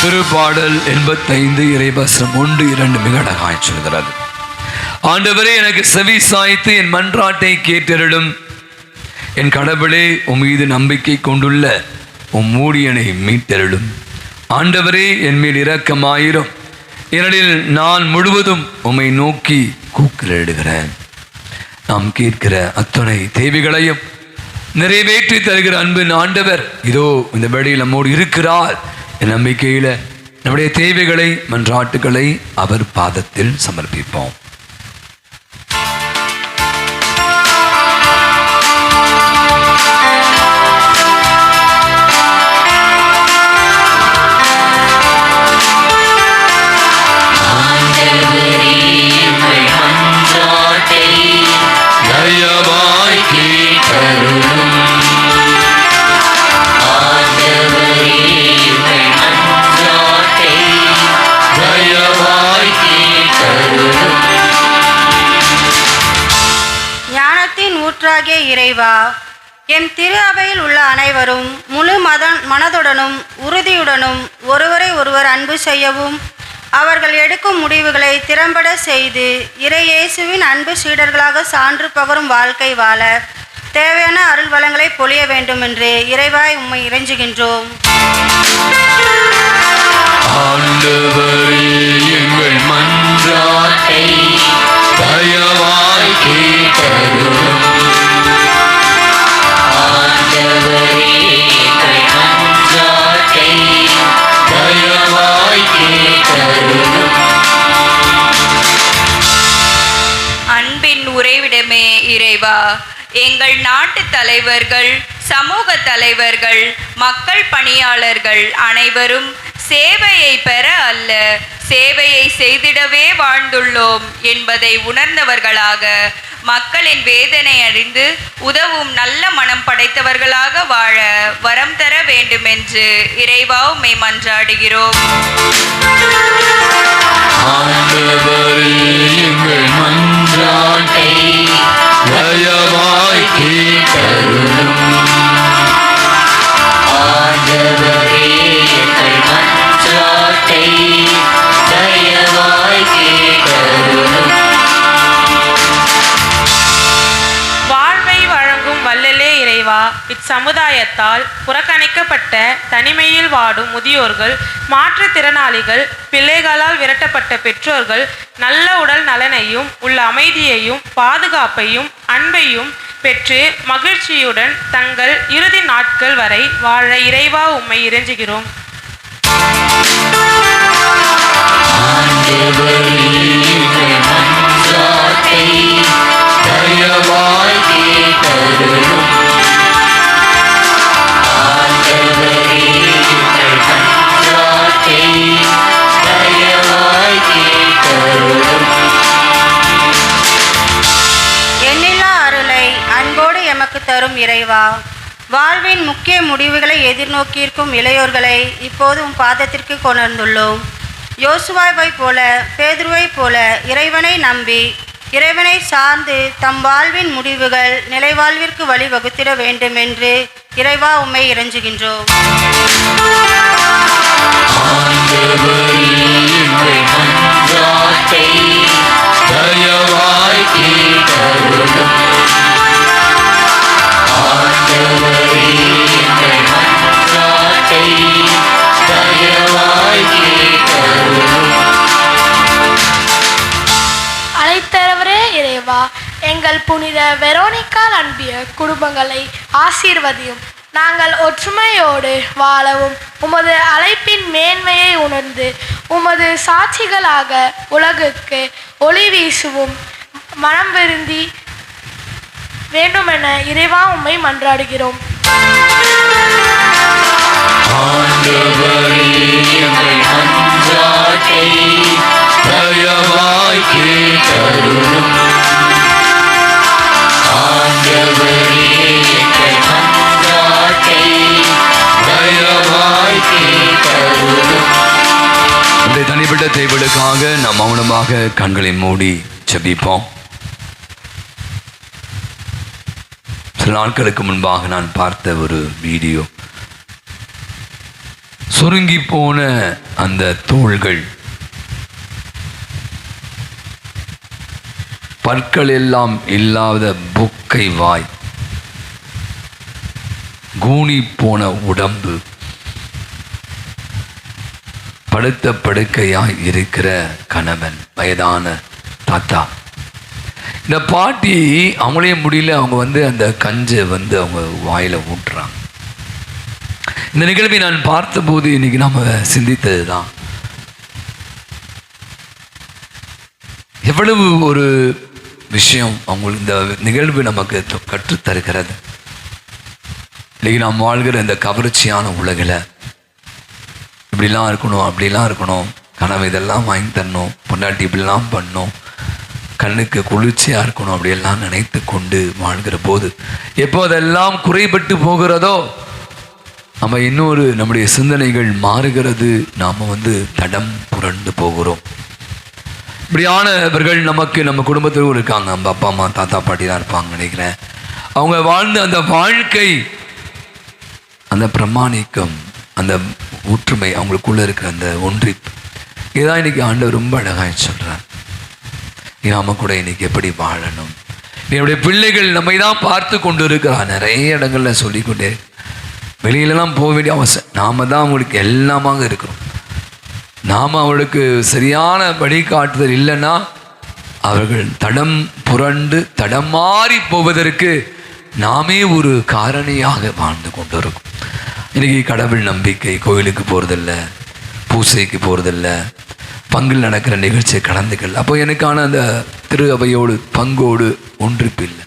திருப்பாடல் 85 இறைவசனம் 1-2 மிக அழகாய் சொல்கிறது. ஆண்டவரே, எனக்கு செவி சாய்த்து என் மன்றாட்டை கேட்டருளும். என் கடவுளே, உம் மீது நம்பிக்கை கொண்டுள்ள உம் ஊழியனை மீட்டருளும். ஆண்டவரே, என் மேல் இரக்கமாயிரும். ஏனெனில் நான் முழுவதும் உம்மை நோக்கி கூக்குரலிடுகிறேன். நாம் கேட்கிற அத்தனை தேவைகளையும் நிறைவேற்றி தருகிற அன்பின் ஆண்டவர் இதோ இந்த வேளையில் நம்மோடு இருக்கிறார். என் நம்பிக்கையில நம்முடைய தேவைகளை, மன்றாட்டுகளை அவர் பாதத்தில் சமர்ப்பிப்போம். ஞானத்தின் ஊற்றாகிய இறைவா, என் திரு அவையில் உள்ள அனைவரும் முழு மனதுடனும் உறுதியுடனும் ஒருவரை ஒருவர் அன்பு செய்யவும், அவர்கள் எடுக்கும் முடிவுகளை திறம்பட செய்து இறை இயேசுவின் அன்பு சீடர்களாக சான்று பகரும் வாழ்க்கை வாழ தேவையான அருள் வளங்களை பொழிய வேண்டும் என்று இறைவாய் உம்மை இறைஞ்சுகின்றோம். ஆண்டவரே, எங்கள் மன்றாட்டை தயவாய் கேட்டருளும். ஆண்டவரே, எங்கள் மன்றாட்டை தயவாய் கேட்டருளும். அன்பின் உறைவிடமே இறைவா, எங்கள் நாட்டு தலைவர்கள், சமூக தலைவர்கள், மக்கள் பணியாளர்கள் அனைவரும் சேவையை பெற அல்ல, சேவையை செய்திடவே வாழ்ந்துள்ளோம் என்பதை உணர்ந்தவர்களாக, மக்களின் வேதனை அறிந்து உதவும் நல்ல மனம் படைத்தவர்களாக வாழ வரம் தர வேண்டுமென்று இறைவா உம்மை மன்றாடுகிறோம். ஆண்டவரே, எங்கள் மன்றாட்டை தயவாய் கேட்டருளும். ஆண்டவரே, எங்கள் மன்றாட்டை தயவாய் கேட்டருளும். வாழ்வை வழங்கும் வல்லலே இறைவா, இச்சமுதாயத்தால் புறக்கணிக்கப்பட்ட தனிமையில் வாடும் முதியோர்கள், மாற்றுத்திறனாளிகள், பிள்ளைகளால் விரட்டப்பட்ட பெற்றோர்கள் நல்ல உடல் நலனையும் உள்ள அமைதியையும் பாதுகாப்பையும் அன்பையும் பெற்று மகிழ்ச்சியுடன் தங்கள் இறுதி நாட்கள் வரை வாழ இறைவா உம்மை இறைஞ்சுகிறோம். எண்ணில்லா அருளை அன்போடு எமக்கு தரும் இறைவா, வாழ்வின் முக்கிய முடிவுகளை எதிர்நோக்கியிருக்கும் இளையோர்களை இப்போது உம் பாதத்திற்கு கொணர்ந்துள்ளோம். யோசுவாவை போல, பேதுருவை போல இறைவனை நம்பி இறைவனை சார்ந்து தம் வாழ்வின் முடிவுகள் நிலைவாழ்விற்கு வழி வகுத்திட வேண்டும் என்று இறைவா உம்மை இறைஞ்சுகின்றோம். அழைத்தவரே இறைவா, எங்கள் புனித வெரோனிக்கால் அன்பிய குடும்பங்களை ஆசீர்வதியும். நாங்கள் ஒற்றுமையோடு வாழவும், உமது அழைப்பின் மேன்மையை உணர்ந்து உமது சாட்சிகளாக உலகுக்கு ஒளி வீசுவும் மனம் விருந்தி வேண்டுமென இறைவா உம்மை மன்றாடுகிறோம். தனிப்பட்ட தேவைகளுக்காக நாம் மௌனமாக கண்களை மூடி ஜெபிப்போம். சில நாட்களுக்கு முன்பாக நான் பார்த்த ஒரு வீடியோ, சுருங்கி போன அந்த தோள்கள், பற்கள் எல்லாம் இல்லாத புக்கை வாய், கூனி போன உடம்பு, படுத்த படுக்கையாய் இருக்கிற கணவன், வயதான தாத்தா. இந்த பாட்டி அவங்களே முடியல, அவங்க அந்த கஞ்சை அவங்க வாயில ஊட்டுறாங்க. இந்த நிகழ்வை நான் பார்த்தபோது இன்னைக்கு நாம சிந்தித்தது தான், எவ்வளவு ஒரு விஷயம் அவங்களுக்கு இந்த நிகழ்வு நமக்கு கற்றுத்தருகிறது. இன்னைக்கு நாம் வாழ்கிற இந்த கவர்ச்சியான உலகில் இப்படிலாம் இருக்கணும், அப்படிலாம் இருக்கணும், கனவு இதெல்லாம் வாங்கி தரணும், பொண்டாட்டி இப்படிலாம் பண்ணணும், கண்ணுக்கு குளிர்ச்சியாக இருக்கணும், அப்படியெல்லாம் நினைத்து கொண்டு வாழ்கிற போது எப்போ அதெல்லாம் குறைபட்டு போகிறதோ நம்ம இன்னொரு நம்முடைய சிந்தனைகள் மாறுகிறது, நாம் தடம் புரண்டு போகிறோம். இப்படியானவர்கள் நமக்கு நம்ம குடும்பத்திலும் இருக்காங்க. நம்ம அப்பா அம்மா தாத்தா பாட்டிலாம் இருப்பாங்க நினைக்கிறேன். அவங்க வாழ்ந்த அந்த வாழ்க்கை, அந்த பிரமாணிக்கம், அந்த ஒற்றுமை, அவங்களுக்குள்ள இருக்கிற அந்த ஒன்றிப்பு, இதுதான் இன்னைக்கு ஆண்டவர் ரொம்ப அழகாக சொல்றார். நாம கூட இன்னைக்கு எப்படி வாழணும், என்னுடைய பிள்ளைகள் நம்மை தான் பார்த்து கொண்டு இருக்கிறார். நிறைய இடங்கள்ல சொல்லிக்கொண்டே, வெளியிலலாம் போக வேண்டிய அவசியம், நாம தான் அவங்களுக்கு எல்லாமாக இருக்கிறோம். நாம் அவளுக்கு சரியான வழிகாட்டுதல் இல்லைன்னா அவர்கள் தடம் புரண்டு தடமாறி போவதற்கு நாமே ஒரு காரணியாக வாழ்ந்து கொண்டு இருக்கும். இன்றைக்கி கடவுள் நம்பிக்கை, கோயிலுக்கு போகிறதில்ல, பூசைக்கு போகிறதில்ல, பங்கில் நடக்கிற நிகழ்ச்சியை கலந்துக்கல. அப்போ எனக்கான அந்த திரு அவையோடு பங்கோடு ஒன்றிப்பு இல்லை.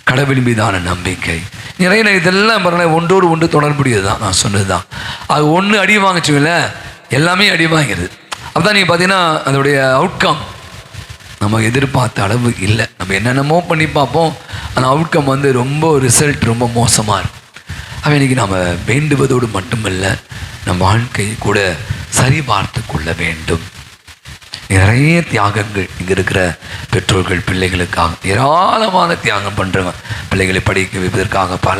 கடவுள் மீதான நம்பிக்கை நிறைய இதெல்லாம் ஒன்றோடு ஒன்று தொடர்புடையது தான். நான் சொன்னது தான், அது ஒன்று அடி வாங்கிச்சுங்கள எல்லாமே அடி வாங்கிறது. அப்போ நீங்கள் பார்த்தீங்கன்னா அதோடைய அவுட்கம் நம்ம எதிர்பார்த்த அளவு இல்லை. நம்ம என்னென்னமோ பண்ணி பார்ப்போம், அந்த அவுட்கம் ரொம்ப ரிசல்ட் ரொம்ப மோசமாக இருக்கும். அப்போ இன்றைக்கி நம்ம வேண்டுவதோடு மட்டுமல்ல, நம் வாழ்க்கையை கூட சரி பார்த்து கொள்ள வேண்டும். நிறைய தியாகங்கள் இங்கே இருக்கிற பெற்றோர்கள் பிள்ளைகளுக்காக ஏராளமான தியாகம் பண்ணுறவங்க, பிள்ளைகளை படிக்க வைப்பதற்காக பல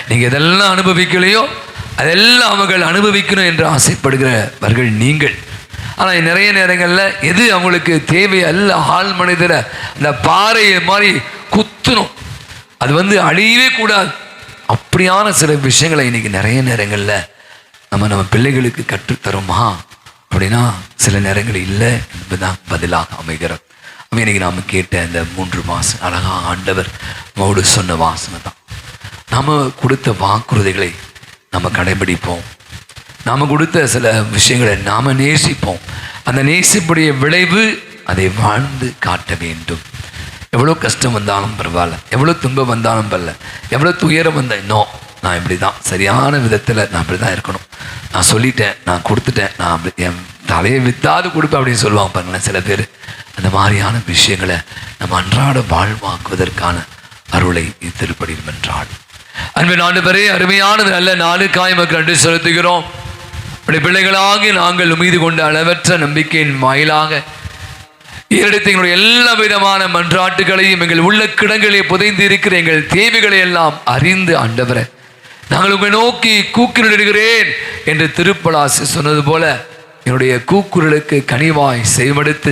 நீங்கள் எதெல்லாம் அனுபவிக்கலையோ அதெல்லாம் அவர்கள் அனுபவிக்கணும் என்று ஆசைப்படுகிறவர்கள் நீங்கள். ஆனால் நிறைய நேரங்களில் எது அவங்களுக்கு தேவை அல்ல, ஆள் மனிதரை அந்த பாறையை மாதிரி குத்தணும், அது அழியவே கூடாது. அப்படியான சில விஷயங்களை இன்னைக்கு நிறைய நேரங்களில் நம்ம பிள்ளைகளுக்கு கற்றுத்தரோமா அப்படின்னா சில நேரங்கள் இல்லை என்பதுதான் பதிலாக அமைகிறது. இன்னைக்கு நாம் கேட்ட இந்த 3 மாதம் அழகாக ஆண்டவர் மோடு சொன்ன வாசனை தான். நாம் கொடுத்த வாக்குறுதிகளை நம்ம கடைபிடிப்போம், நாம் கொடுத்த சில விஷயங்களை நாம் நேசிப்போம். அந்த நேசிப்புடைய விளைவு அதை வாழ்ந்து காட்ட வேண்டும். எவ்வளோ கஷ்டம் வந்தாலும் பரவாயில்ல, எவ்வளோ துன்பம் வந்தாலும் பரவாயில்ல, எவ்வளோ துயரம் வந்தால் இன்னும் நான் இப்படி தான் சரியான விதத்தில் நான் இப்படி தான் இருக்கணும், நான் சொல்லிட்டேன், நான் கொடுத்துட்டேன், நான் அப்படி என் தலையை வித்தாது கொடுப்பேன் அப்படின்னு சொல்லுவாங்க பாருங்களேன் சில பேர். அந்த மாதிரியான விஷயங்களை நம்ம அன்றாட வாழ்வாக்குவதற்கான அருளை திருப்படியும் என்றாள். அன்பின் ஆண்டவரே, அருமையானது நல்ல நாளுக்காய் மக்கள் நன்றி செலுத்துகிறோம். அப்படி பிள்ளைகளாகி நாங்கள் மீது கொண்ட அளவற்ற நம்பிக்கையின் வாயிலாக ஈரடித்த எங்களுடைய எல்லா விதமான மன்றாட்டுகளையும் எங்கள் உள்ள கிடங்களே புதைந்து இருக்கிற எங்கள் தேவைகளை எல்லாம் அறிந்து ஆண்டவரே, நாங்கள் உங்களை நோக்கி கூக்குரலிடுகிறேன் என்று திருப்பலாசி சொன்னது போல என்னுடைய கூக்குரலுக்கு கனிவாய் செய்வெடுத்து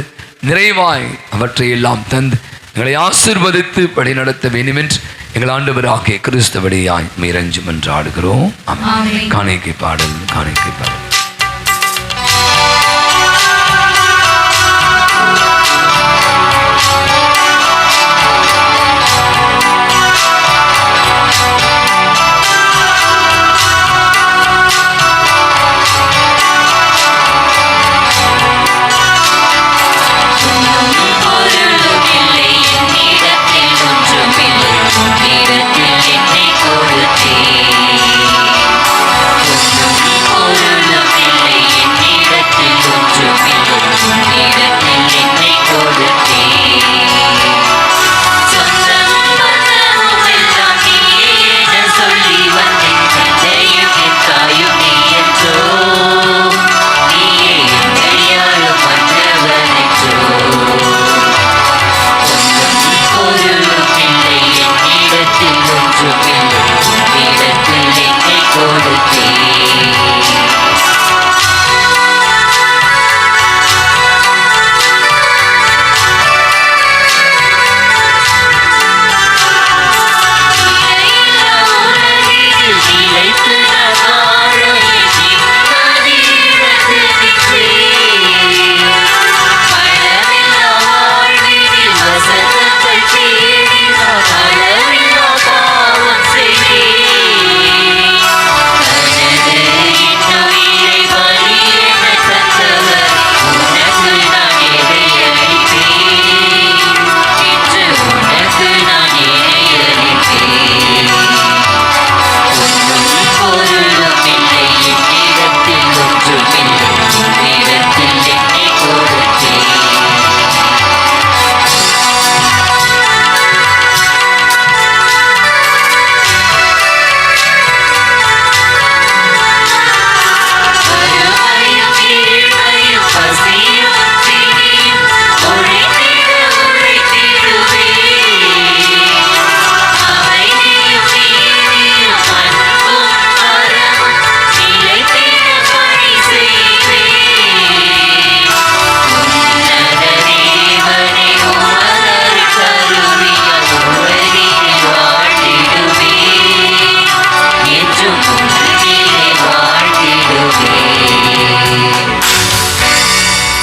நிறைவாய் அவற்றை எல்லாம் தந்து எங்களை ஆசீர்வதித்து வழி நடத்த வேண்டும் என்று எங்கள் ஆண்டவராகிய கிறிஸ்து வழியாய் மீரஞ்சும் என்று ஆடுகிறோம். காணிக்கை பாடல், காணிக்கை பாடல். என்னை கொடுத்தே பொருளும்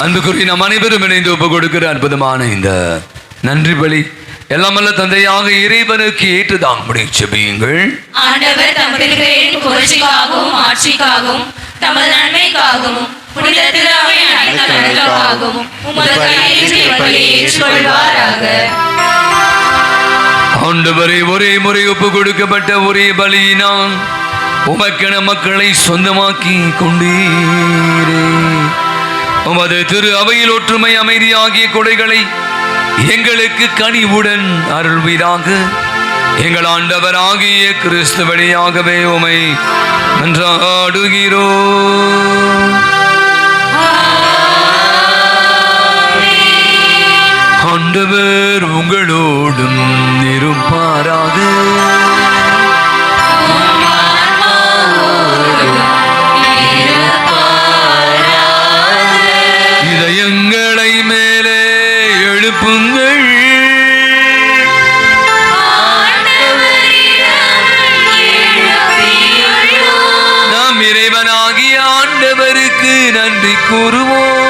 அன்புக்குரிய நாம் அனைவரும் இணைந்து ஒப்பு கொடுக்கிற அற்புதமான இந்த நன்றி பலி எல்லாமல்ல தந்தையாக இறைவனுக்கு ஏற்றுதான் முடியும் செபியுங்கள். ஆண்டவர் தம் திருப்பெயரின் புகழ்ச்சிக்காகவும் ஆட்சிக்காகவும் தமது நன்மைக்காகவும் புனித திரு அவையின் அனைத்து நலனுக்காகவும் உமது கையில் இப்பலியை ஏற்றுக்கொள்வாராக. ஆண்டவரே, ஒரே முறை ஒப்பு கொடுக்கப்பட்ட ஒரே பலியினால் உமக்கென மக்களை சொந்தமாக்கி கொண்டீரே. உமது திரு அவையில் ஒற்றுமை அமைதி ஆகிய கொடைகளை எங்களுக்கு கனிவுடன் அருள்வீராக. எங்கள் ஆண்டவராகிய கிறிஸ்து வழியாகவே உமை மன்றாடுகிறோம். ஆண்டவர் உங்களோடும் இருப்பாராக. இதயங்களை மேலே எழுப்புங்கள். நாம் இறைவனாகிய ஆண்டவருக்கு நன்றி கூறுவோம்.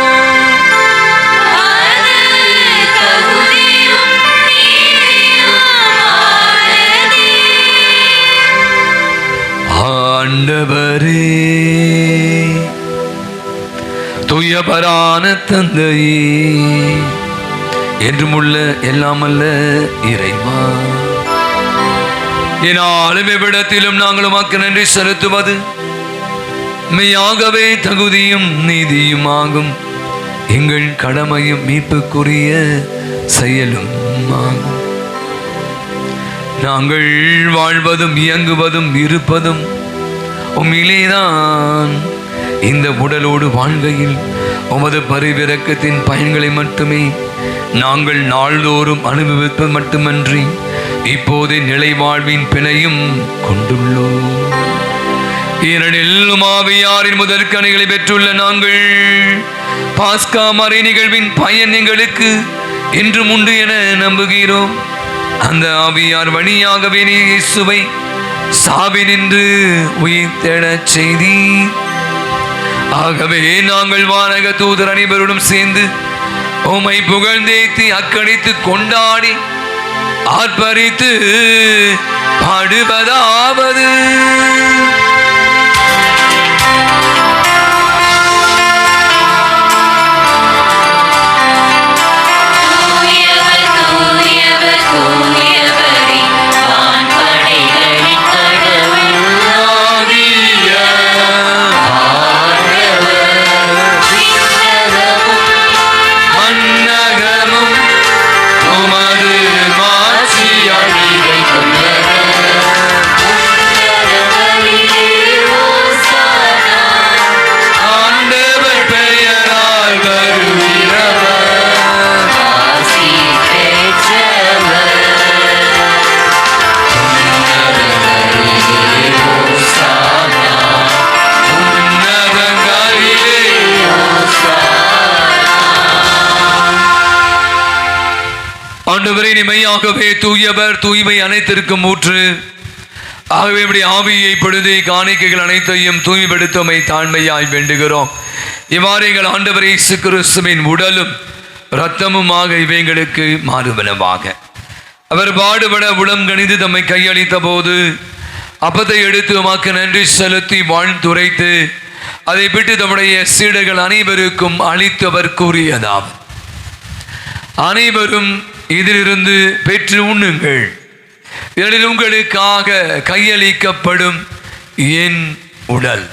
ஆண்டவரே, தூயபரான தந்தையே, என்றுமுள்ள எல்லாமல்ல இறைவா, என்னாலும் எவ்விடத்திலும் நாங்கள் உமக்கு நன்றி செலுத்துவது மெய்யாகவே தகுதியும் நீதியுமாகும். எங்கள் கடமையும் மீட்புக்குரிய செயலும் ஆகும். நாங்கள் வாழ்வதும் இயங்குவதும் இருப்பதும் உம்மிலேதான். இந்த உடலோடு வாழ்கையில் உமது பரிவிரக்கத்தின் பயன்களை மட்டுமே நாங்கள் நாள்தோறும் அனுபவிப்பது மட்டுமன்றி இப்போதே நிலை வாழ்வின் பிணையும் கொண்டுள்ளோம். ஏனெனில் ஆவியாரின் முதல் கனிகளை பெற்றுள்ள நாங்கள் பாஸ்கா மறை நிகழ்வின் பயன் எங்களுக்கு இன்றும் உண்டு என நம்புகிறோம். அந்த ஆவியார் வழியாகவே இயேசுவை சாவினின்று உயிர் தேடச் செய்தி. ஆகவே நாங்கள் வானக தூதர் அனைவருடன் சேர்ந்து உம்மை புகழ்ந்தேத்தி அக்கடித்து கொண்டாடி ஆர்ப்பரித்து பாடுவதாவது: ஆண்டவரே, மெய்யாகவே தூயவர், தூய்மை அனைத்திற்கும் ஊற்று. ஆகவே இப்படி ஆவியை பொழுது காணிக்கைகள் அனைத்தையும் தூய்மைப்படுத்தமை தாழ்மையாய் வேண்டுகிறோம். இவ்வாறு எங்கள் ஆண்டவர் இயேசு கிறிஸ்துவின் உடலும் இரத்தமுமாக இவைங்களுக்கு மாறுவனவாக. அவர் பாடுபட உளம் கணிந்து தம்மை கையளித்த போது அப்பத்தை எடுத்து உமக்கு நன்றி செலுத்தி வாழ்ந்துரைத்து அதை விட்டு தம்முடைய சீடர்கள் அனைவருக்கும் அளித்தவர் கூறியதாம்: அனைவரும் இதிலிருந்து பெற்று உண்ணுங்கள். இதில் உங்களுக்காக கையளிக்கப்படும் என் உடல்.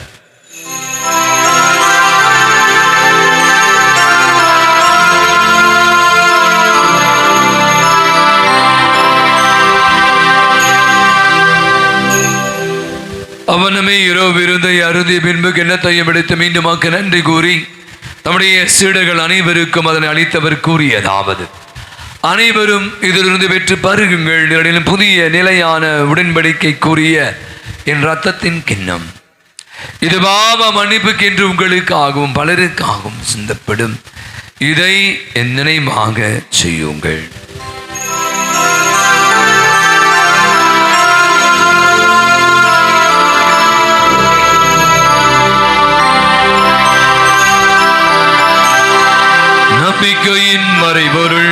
அவனமே இரவு விருந்தை அருந்திய பின்பு கிண்ணத்தையும் எடுத்து மீண்டுமாக்க நன்றி கூறி நம்முடைய சீடர்கள் அனைவருக்கும் அதனை அளித்தவர் கூறியதாவது: அனைவரும் இதிலிருந்து பெற்று பருகுங்கள். இதனிலும் புதிய நிலையான உடன்படிக்கை கூறிய என் இரத்தத்தின் கிண்ணம். இது பாவ மன்னிப்புக்கென்று உங்களுக்காகவும் பலருக்காகவும் சிந்தப்படும். இதை என் நினைவாக செய்யுங்கள். நம்பிக்கையின் மறைபொருள்.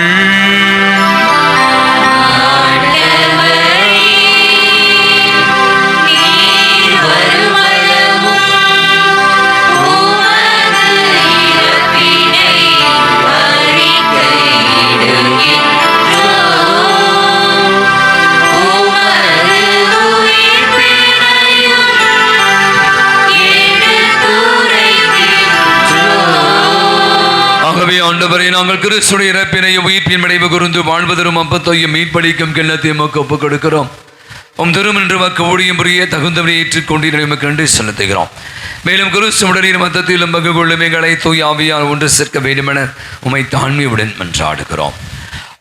ஆண்டவரே, நாங்கள் கிறிஸ்துடைய இறப்பினையும் உயிர்ப்பின் விளைவு கூர்ந்து வாழ்வதரும் அப்பத்தையும் மீட்பளிக்கும் கிண்ணத்தையும் உமக்கு ஒப்புக் கொடுக்கிறோம். உம் திருமன்று மக்கு ஊழியம் புரிய தகுந்தவரை ஏற்றுக்கொண்டு உமக்கு நன்றி செலுத்துகிறோம். மேலும் கிறிஸ்து உடலின் மத்தத்திலும் பங்கு கொள்ளும் எங்களை தூய் ஆவியால் ஒன்று சேர்க்க வேண்டுமென உம்மை தாழ்மையுடன் மன்றாடுகிறோம்.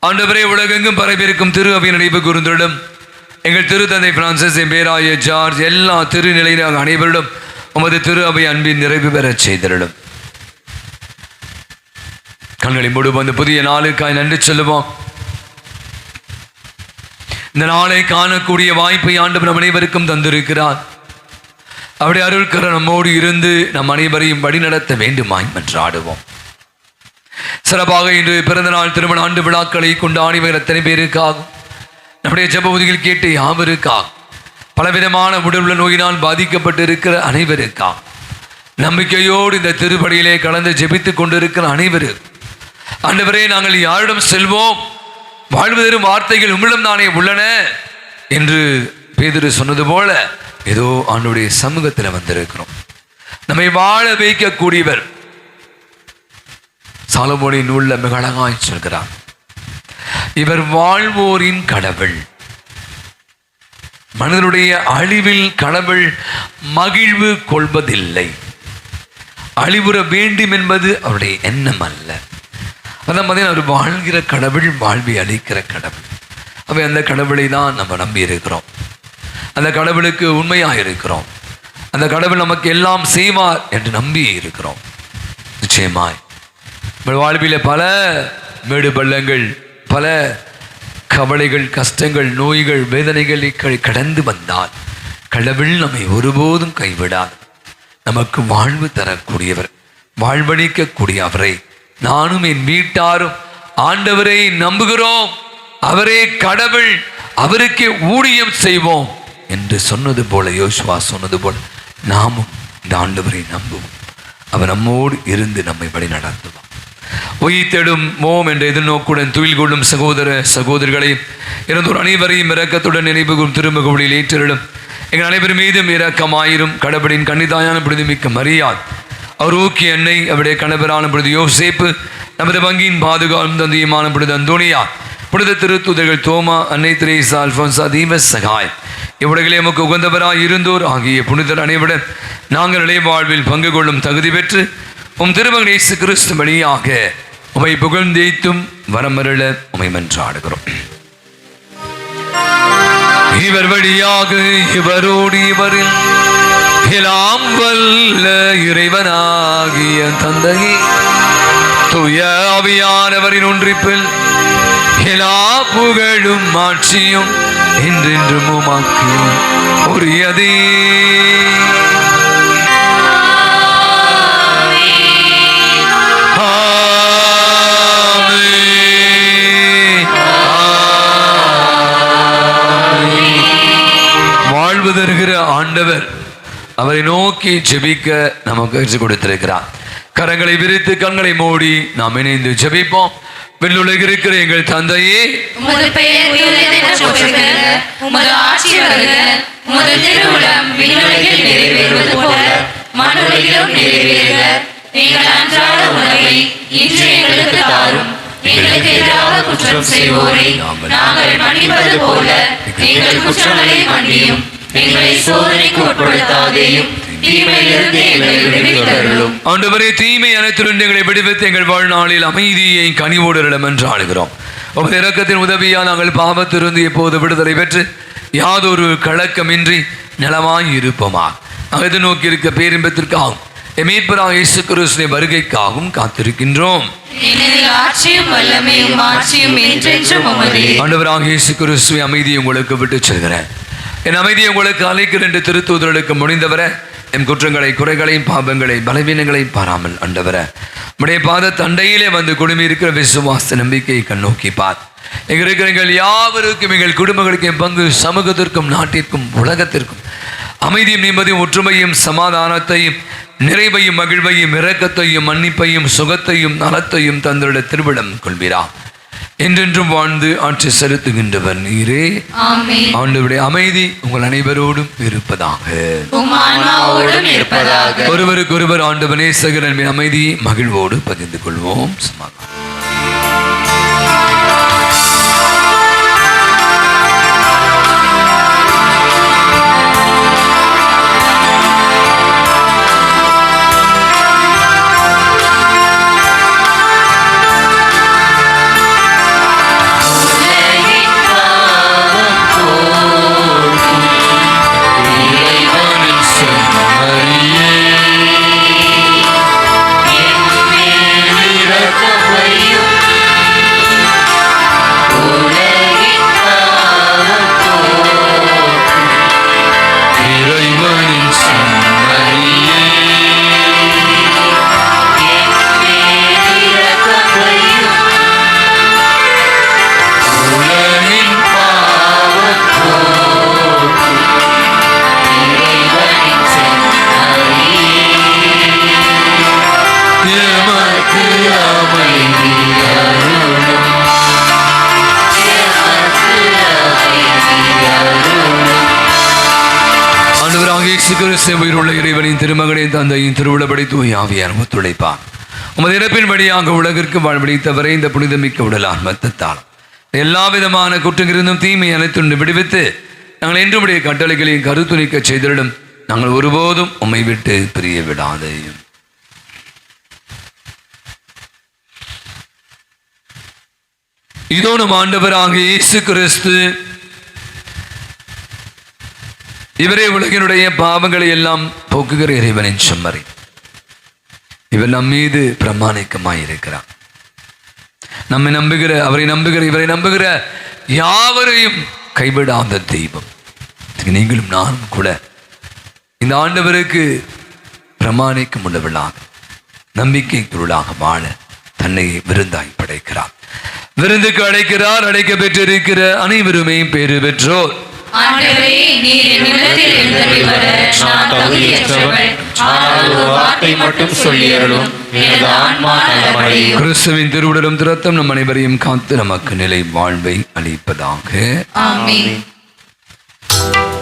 ஆண்டவரே, உலகெங்கும் பரவியிருக்கும் திரு அவை நினைவு கூர்ந்திடும் எங்கள் திருத்தந்தை பிரான்சிஸ், பேராய ஜார்ஜ், எல்லா திருநிலையினர் அனைவரிடம் உமது திரு அவை அன்பின் நிறைவு பெறச் செய்திடும். கண்களை மூடு வந்து புதிய நாளுக்காய் நன்றி சொல்லுவோம். இந்த நாளை காணக்கூடிய வாய்ப்பை ஆண்டவர் நம் அனைவருக்கும் தந்திருக்கிறார். அவருடைய அருள்கர நம்மோடு இருந்து நம் அனைவரையும் வழிநடத்த வேண்டுமாய் மன்றாடுவோம். சிறப்பாக இன்று பிறந்த நாள் திருமண ஆண்டு விழாக்களை கொண்டாடி வருகிற எத்தனை பேருக்காகும், நம்முடைய ஜெப உதவிகள் கேட்டு யாவருக்காகும், பலவிதமான உடலுள்ள நோயினால் பாதிக்கப்பட்டு இருக்கிற அனைவருக்காகும், நம்பிக்கையோடு இந்த திருப்படியிலே கலந்து ஜெபித்துக் கொண்டிருக்கிற அனைவருக்கும் ஆண்டவரே, நாங்கள் யாரிடம் செல்வோம், வாழ்வு தரும் வார்த்தைகள் உம்மிடம் தானே உள்ளன என்று பேதுரு சொன்னது போல ஏதோ ஆண்டவருடைய சமூகத்தில் வந்திருக்கிறோம். நம்மை வாழ வைக்கக்கூடியவர். சாலமோனின் நூல்ல மிக அழகாய் சொல்கிறார், இவர் வாழ்வோரின் கடவுள். மனிதனுடைய அழிவில் கடவுள் மகிழ்வு கொள்வதில்லை. அழிவுற வேண்டும் என்பது அவருடைய எண்ணம் அல்ல. அதான் பார்த்தீங்கன்னா, அவர் வாழ்கிற கடவுள், வாழ்வை அளிக்கிற கடவுள். அவை அந்த கடவுளை தான் நம்ம நம்பி இருக்கிறோம். அந்த கடவுளுக்கு உண்மையாக இருக்கிறோம். அந்த கடவுள் நமக்கு எல்லாம் செய்வார் என்று நம்பி இருக்கிறோம். நிச்சயமாய் வாழ்வில பல மேடு பள்ளங்கள், பல கவலைகள், கஷ்டங்கள், நோய்கள், வேதனைகளை கடந்து வந்தால் கடவுள் நம்மை ஒருபோதும் கைவிடார். நமக்கு வாழ்வு தரக்கூடியவர், வாழ்வளிக்கக்கூடிய அவரை நானும் என் வீட்டாரும் ஆண்டவரை நம்புகிறோம், அவரே கடவுள், அவருக்கே ஊழியம் செய்வோம் என்று சொன்னது போல, யோசுவா சொன்னது போல நாமும் இந்த ஆண்டவரை நம்புவோம். அவர் நம்மோடு இருந்து நம்மை வழி நடத்துவோம். உயிர்த்தெடும் மோம் என்ற எதிர்நோக்குடன் துயில் கொள்ளும் சகோதர சகோதரிகளையும் இறந்தோர் அனைவரையும் இரக்கத்துடன் நினைவுகும் திருமுகவழியில் ஏற்றிடும் எங்கள் அனைவர் மீதும் இரக்கமாயிரும். கடவுளின் கன்னிதாயான பிரதிமிக்க மரியாள், அவர் ஊக்கிய அன்னை, அவருடைய கணவரான பொழுது யோசேப்பு, நமது வங்கியின் பாதுகாப்பு தந்தையுமான பொழுது அந்தோனியா, புனித திருத்தூதர்கள் தோமா, அன்னை திரேசா, அல்போன்சா, தீமஸ் சகாய், இவ்வுலகிலே நமக்கு உகந்தவராய் இருந்தோர் ஆகிய புனிதர் அனைவருடன் நாங்கள் இளைய வாழ்வில் பங்கு கொள்ளும் தகுதி பெற்று உம் திருமகன் இயேசு கிறிஸ்து வழியாக உமை புகழ்ந்தேத்தும் வரமருள உமை மன்றாடுகிறோம். இவர் வழியாக இவரோடு இவரில் எல்லாம் வல்ல இறைவனாகிய தந்தையே, தூய ஆவியானவரின் ஒன்றிப்பில் எல்லா புகழும் ஆட்சியும் என்றென்றும் உமக்கு உரியதே. வாழ்வு தருகிற ஆண்டவர் அவரை நோக்கி ஜெபிக்க நமக்கு கற்றுக் கொடுத்திருக்கிறார். கரங்களை விரித்து கண்களை மூடி நாம் இணைந்து ஜெபிப்போம். விண்ணுலகில் இருக்கிற எங்கள் தந்தையே, உமது பெயர் உயர்த்தப்படுக, உமது ஆட்சி வருக, உமது திருவுளம் விண்ணுலகில் நிறைவேறுவது போல மண்ணுலகிலும் நிறைவேறுக. எங்கள் அன்றாட உணவை இன்று எங்களுக்கு தாரும். எங்களுக்கு எதிராக குற்றம் செய்வோரை நாங்கள் மன்னிப்பது போல எங்கள் குற்றங்களை மன்னியும். எங்களை சோதனைக்கு உட்படுத்தாதேயும், தீமையிலிருந்து எங்களை விடுவித்தருளும். ஆண்டவரே, தீமை அனைத்திலிருந்து எங்களை விடுவித்து எங்கள் வாழ்நாளில் அமைதியை கனிவோடு என்று ஆளுகிறோம். உமது இரக்கத்தின் உதவியால் நாங்கள் பாவத்திலிருந்து எப்போது விடுதலை பெற்று யாதொரு கலக்கமின்றி நலமாய் இருப்போமா. அகது நோக்கி இருக்க பேரின்பத்திற்காகவும் மீட்பராக இயேசு கிறிஸ்துவின் வருகைக்காகவும் காத்திருக்கின்றோம். ஆண்டவராக இயேசு கிறிஸ்துவின் அமைதியை உங்களுக்கு விட்டு செல்கிறேன், என் அமைதியை உங்களுக்கு அழைக்கிறேன் என்று திருத்தூதர்களுக்கு முடிந்தவரை எம் குற்றங்களை, குறைகளையும், பாபங்களை, பலவீனங்களையும் பாராமல் ஆண்டவரே உம்முடைய பாத தண்டையிலே வந்து குடுமி இருக்கிற விசுவாச நம்பிக்கையை கண்ணோக்கி பார். எங்க இருக்கிற எங்கள் யாவருக்கும், எங்கள் குடும்பங்களுக்கு என் பங்கு, சமூகத்திற்கும், நாட்டிற்கும், உலகத்திற்கும் அமைதியும், நிம்மதியும், ஒற்றுமையும், சமாதானத்தையும், நிறைவையும், மகிழ்வையும், இரக்கத்தையும், மன்னிப்பையும், சுகத்தையும், நலத்தையும் தந்திட திருவிடம் கொள்வீரா. என்றென்றும் வாழ்ந்து ஆட்சி செலுத்துகின்றவர் நீரே. ஆண்டவருடைய அமைதி உங்கள் அனைவரோடும் இருப்பதாக. ஒருவருக்கு ஒருவர் ஆண்டவர் நேசகரின் அமைதியை மகிழ்வோடு பகிர்ந்து கொள்வோம். சமாதானம். உயிருள்ள இறைவனின் திருமகனை தந்தையின் திருவிழப்படி தூய் ஆவியார் ஒத்துழைப்பார். உமது இறப்பின் வழியாக உலகிற்கு வாழ்வழித்தவரை இந்த புனிதமிக்க உடலால் மத்தத்தால் எல்லா விதமான குற்றங்கிருந்தும் தீமை அனைத்துண்டு விடுவித்து நாங்கள் என்றுடைய கட்டளைகளையும் கருத்துணிக்க செய்திடும். நாங்கள் ஒருபோதும் உம்மை விட்டு பிரிய விடாதேயும். இதோ நம் ஆண்டவராக இயேசு கிறிஸ்து இவரே உலகினுடைய பாவங்களை எல்லாம் போக்குகிற இறைவனின் செம்மறி. இவர் நம் மீது பிரமாணிக்கமாயிருக்கிறார். நம்மை நம்புகிற, அவரை நம்புகிற, இவரை நம்புகிற யாவரையும் கைவிடாத தெய்வம். நீங்களும் நானும் கூட இந்த ஆண்டவருக்கு பிரமாணிக்கம் உள்ளவர்களாக, நம்பிக்கை பொருளாக வாழ தன்னை விருந்தாய் படைக்கிறார். விருந்துக்கு அழைக்கிறார். அழைக்க பெற்றிருக்கிற அனைவருமே பேறு பெற்றோர். கிறிஸ்துவின் திருவுடலும் திரத்தம் நம் அனைவரையும் காத்து நமக்கு நிலை வாழ்வை அளிப்பதாக. ஆமென். Amen.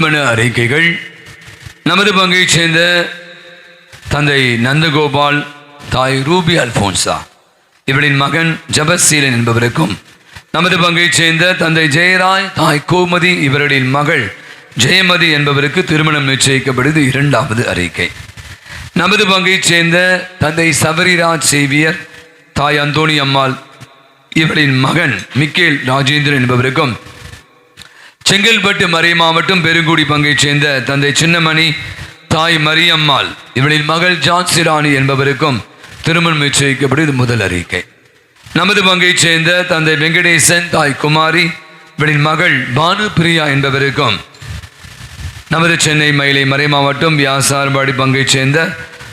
திருமண அறிக்கைகள். நமது பங்கைச் சேர்ந்த தந்தை நந்தகோபால், தாய் ரூபி அல்போன்சா இவளின் மகன் ஜபசீலன் என்பவருக்கும், நமது பங்கைச் சேர்ந்த தந்தை ஜெயராய், தாய் கோமதி இவர்களின் மகள் ஜெயமதி என்பவருக்கு திருமணம் நிச்சயிக்கப்படுது. இரண்டாவது அறிக்கை. நமது பங்கைச் சேர்ந்த தந்தை சபரிராஜ் சேவியர், தாய் அந்தோணி அம்மாள் இவரின் மகன் மிக்கேல் ராஜேந்திரன் என்பவருக்கும், செங்கல்பட்டு மறை மாவட்டம் பெருங்குடி பங்கைச் சேர்ந்த தந்தை சின்னமணி, தாய் மரியம்மாள் இவளின் மகள் ஜான்சிராணி என்பவருக்கும் திருமணம் நிச்சயிக்கப்படுது. முதல் அறிக்கை. நமது பங்கைச் சேர்ந்த தந்தை வெங்கடேசன், தாய் குமாரி இவளின் மகள் பானு பிரியா என்பவருக்கும், நமது சென்னை மயிலை மறை மாவட்டம் வியாசார்பாடி பங்கைச் சேர்ந்த